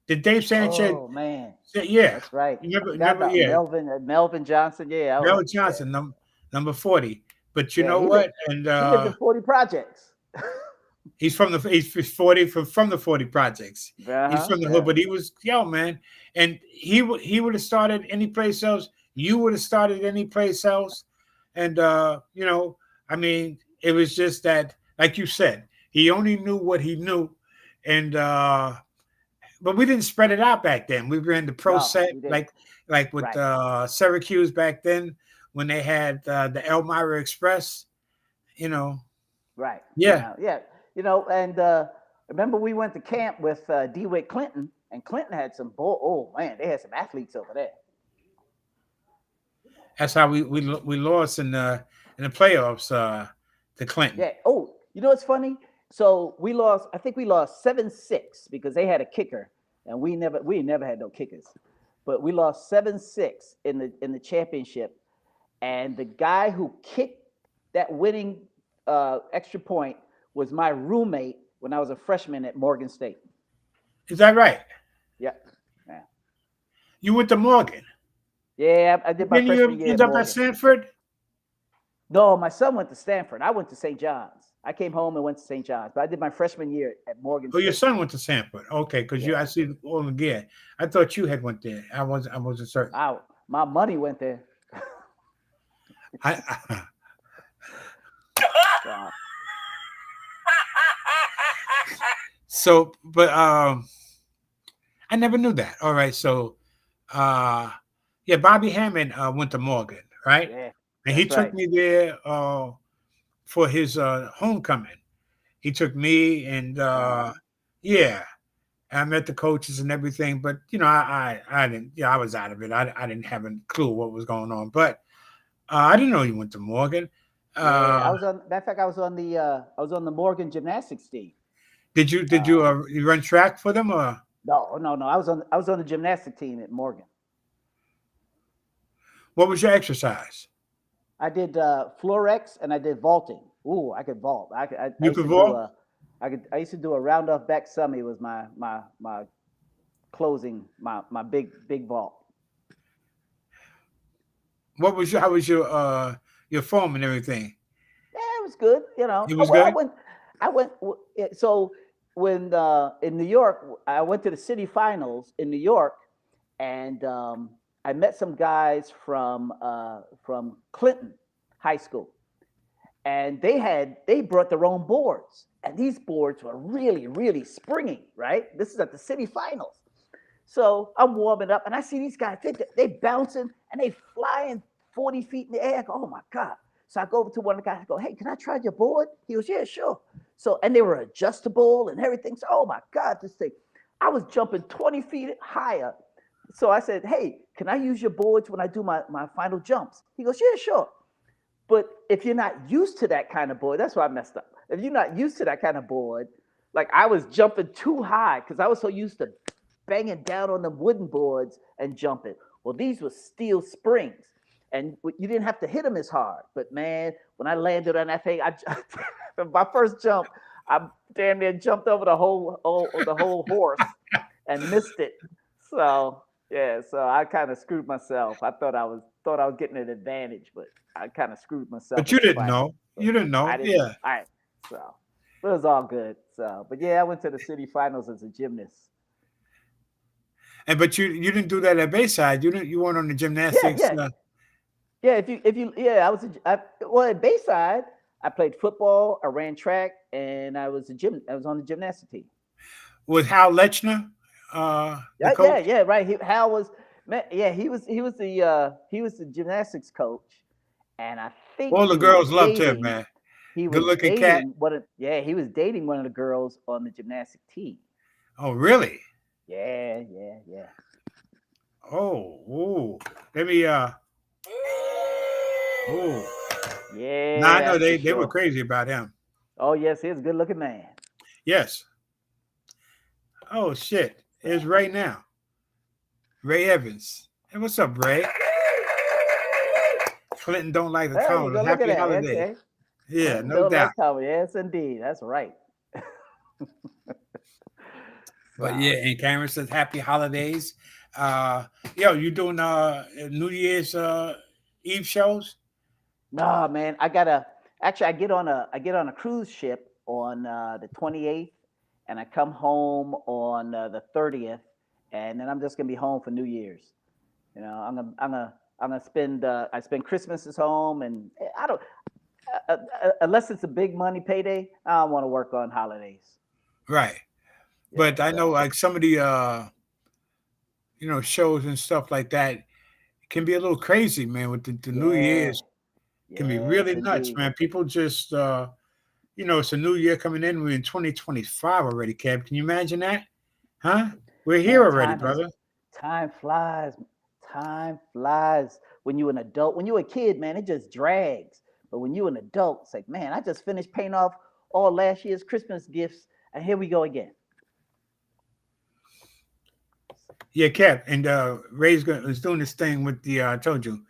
Did Dave Sanchez? Oh man. Yeah. That's right. You I forgot about yeah. Melvin Johnson. Yeah. Mel Yeah. Johnson, number 40. But you Yeah. know what? And He lived in 40 projects. he's 40 from the 40 projects. He's Uh-huh. from the hood, Yeah. but he was man. And he would have started any place else. You would have started any place else. And I mean, it was just that, like you said, he only knew what he knew. And but we didn't spread it out back then. We were in the pro No, set, he didn't. like with Right. Syracuse back then when they had the Elmira Express, you know. Right. Yeah. Yeah. And remember we went to camp with DeWitt Clinton, and Clinton had some oh man, they had some athletes over there. That's how we lost in the playoffs to Clinton. Yeah. Oh, what's funny? So I think we lost 7-6 because they had a kicker, and we never had no kickers. But we lost 7-6 in the championship. And the guy who kicked that winning extra point was my roommate when I was a freshman at Morgan State. Is that right? Yeah. You went to Morgan. Yeah, I did my Then you freshman year end at up at Morgan. Sanford. No, my son went to Stanford. I went to St. John's. I came home and went to St. John's, but I did my freshman year at Morgan Oh, your State. son went to Sanford. Okay, because Yeah. I see all the gear. I thought you had went there. I wasn't certain. My money went there. I Wow. So, but I never knew that. All right, so yeah, Bobby Hammond went to Morgan, right? Yeah, And he that's took right. me there for his homecoming. He took me and yeah, I met the coaches and everything, but you know, I didn't. Yeah, I was out of it. I didn't have a clue what was going on, but I didn't know he went to Morgan. Yeah, I was on. Matter of fact, I was on the Morgan gymnastics team. Did you run track for them or? No. I was on the gymnastic team at Morgan. What was your exercise? I did Florex and I did vaulting. Ooh, I could vault. I You used could to vault? I used to do a round off back summy was my closing my big vault. What was how was your form and everything? Yeah, it was good. You know. It was Well, good. I went. So when in New York, I went to the city finals in New York, and I met some guys from Clinton High School, and they brought their own boards, and these boards were really springy. Right. This is at the city finals. So I'm warming up, and I see these guys. They bouncing and they flying 40 feet in the air. I go, oh my god! So I go over to one of the guys. I go, hey, can I try your board? He goes, yeah, sure. So and they were adjustable and everything. So oh my god, this thing! I was jumping 20 feet higher. So I said, hey, can I use your boards when I do my final jumps? He goes, yeah, sure. But if you're not used to that kind of board, that's why I messed up. If you're not used to that kind of board, like I was jumping too high because I was so used to banging down on the wooden boards and jumping. Well, these were steel springs, and you didn't have to hit them as hard. But man, when I landed on that thing, my first jump, I damn near jumped over the whole horse and missed it. So yeah, so I kind of screwed myself. I thought I was getting an advantage, but I kind of screwed myself. But you didn't know. You didn't know. I didn't. Yeah. All right. So it was all good. So, but yeah, I went to the city finals as a gymnast. And but you didn't do that at Bayside. You weren't on the gymnastics. Yeah. I was well at Bayside. I played football. I ran track, and I was on the gymnastics team. With Hal Lechner, the coach? Yeah, right. Hal was, he was the gymnastics coach, and I think all the girls loved him, man. He was Good-looking cat. He was dating one of the girls on the gymnastic team. Oh, really? Yeah. Oh, let me. Oh, yeah. nah, I know they were crazy about him. Oh yes, he's a good-looking man. Yes. Oh shit! It's Ray now. Ray Evans. Hey, what's up, Ray? Clinton don't like the color. Happy holiday. Okay. Yeah, no doubt. Like yes, indeed. That's right. But yeah, and Karen says happy holidays. You doing New Year's Eve shows? No, man. I get on a cruise ship on the 28th, and I come home on the 30th, and then I'm just gonna be home for New Year's. You know, I'm gonna spend I spend Christmas at home, and I don't unless it's a big money payday, I don't want to work on holidays. Right. But I know like some of the shows and stuff like that can be a little crazy, man, with the New Year's. Can be really nuts, man. People just it's a new year coming in. We're in 2025 already, Kev. Can you imagine that? Huh? We're here already, brother. Time flies. Time flies. When you're an adult, when you're a kid, man, it just drags. But when you're an adult, it's like, man, I just finished paying off all last year's Christmas gifts, and here we go again. Yeah, Kev, and Ray's is doing this thing with the I told you,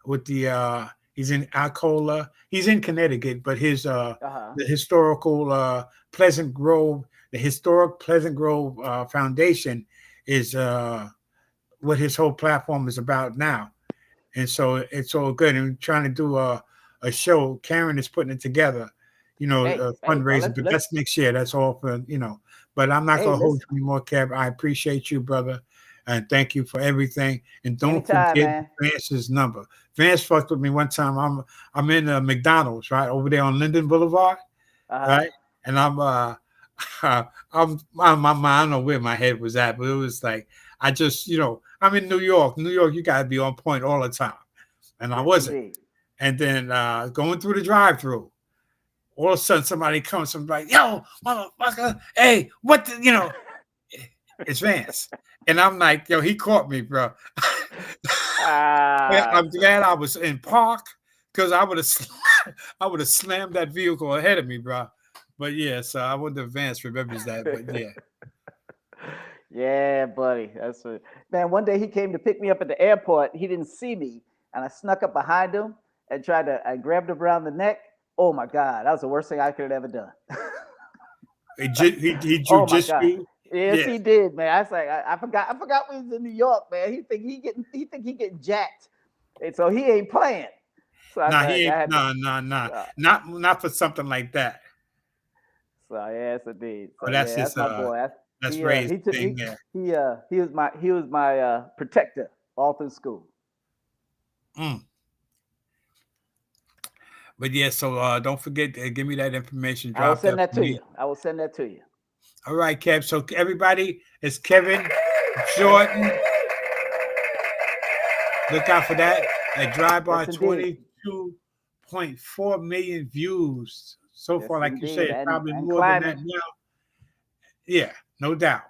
with the he's in Alcola, he's in Connecticut, but his the historical Pleasant Grove, the Historic Pleasant Grove Foundation is what his whole platform is about now. And so it's all good. And trying to do a show. Karen is putting it together, a fundraiser, but that's next year. That's all for, but I'm not going to hold you anymore, Kev. I appreciate you, brother. And thank you for everything. And don't forget Vance's number. Vance fucked with me one time. I'm in McDonald's, right, over there on Linden Boulevard, right? And I'm my mind, I don't know where my head was at, but it was like, I just, I'm in New York. New York, you got to be on point all the time. And I wasn't. Indeed. And then going through the drive-through, all of a sudden somebody comes and like, yo, motherfucker, hey, what the, it's Vance. And I'm like, yo, he caught me, bro. I'm glad I was in park, because I would have slammed that vehicle ahead of me, bro. But yeah, so I wonder if Vance remembers that. But yeah. Yeah, buddy. That's what, man. One day he came to pick me up at the airport. He didn't see me, and I snuck up behind him and I grabbed him around the neck. Oh my God, that was the worst thing I could have ever done. He jujitsu you? Yes, he did, man. I was like, I forgot we was in New York, man. He think he getting jacked, and so he ain't playing. So not for something like that. So yes, indeed. So that's yeah, that's my boy. That's Ray's thing. He was my protector all through school. But yeah, so don't forget to give me that information. I will send that to you. I will send that to you. All right, Kev. So everybody, it's Kevin Jordan. Look out for that. At Drive-By, 22.4 million views so far. Like you said, probably more than that now. Yeah, no doubt.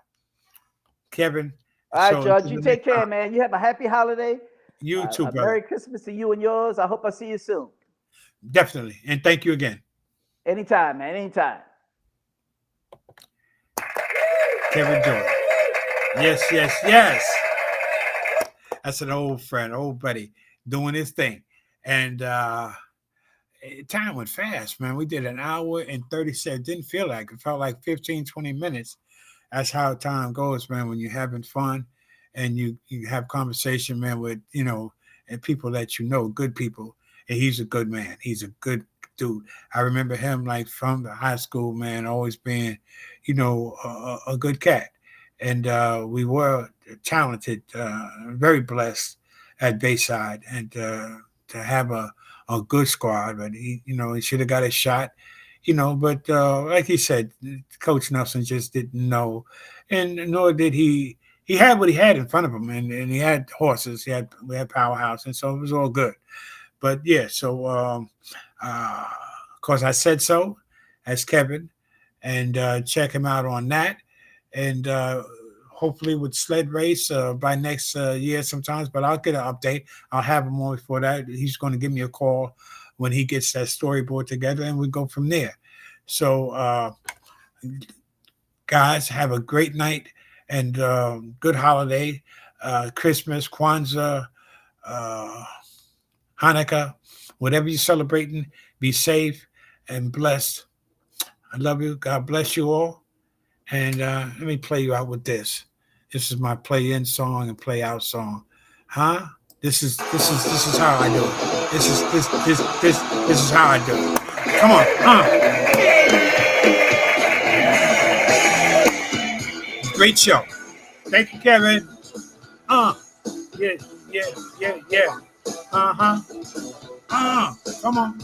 Kevin. All right, George. You take care, man. You have a happy holiday. You too, brother. Merry Christmas to you and yours. I hope I see you soon. Definitely. And thank you again. Anytime, man. Anytime. Kevin Jordan. Yes. That's an old friend, old buddy, doing his thing. And time went fast, man. We did an hour and 37. Didn't feel like it. Felt like 15, 20 minutes. That's how time goes, man, when you're having fun and you have conversation, man, with, and people that good people. And he's a good man. He's a good dude. I remember him like from the high school, man, always being, a good cat. And we were talented, very blessed at Bayside, and to have a good squad. But he should have got a shot, but like he said, Coach Nelson just didn't know, and nor did he. He had what he had in front of him, and he had horses. We had powerhouse, and so it was all good. But yeah, so of course I said so as Kevin, and check him out on that, and hopefully with sled race by next year sometimes. But I'll get an update. I'll have him on before that. He's going to give me a call when he gets that storyboard together, and we go from there. So guys, have a great night and good holiday, Christmas, Kwanzaa, Hanukkah, whatever you're celebrating. Be safe and blessed. I love you. God bless you all. And let me play you out with this. This is my play in song and play out song. Huh? This is how I do it. This is how I do it. Come on. Great show. Thank you, Kevin. Yeah. Come on.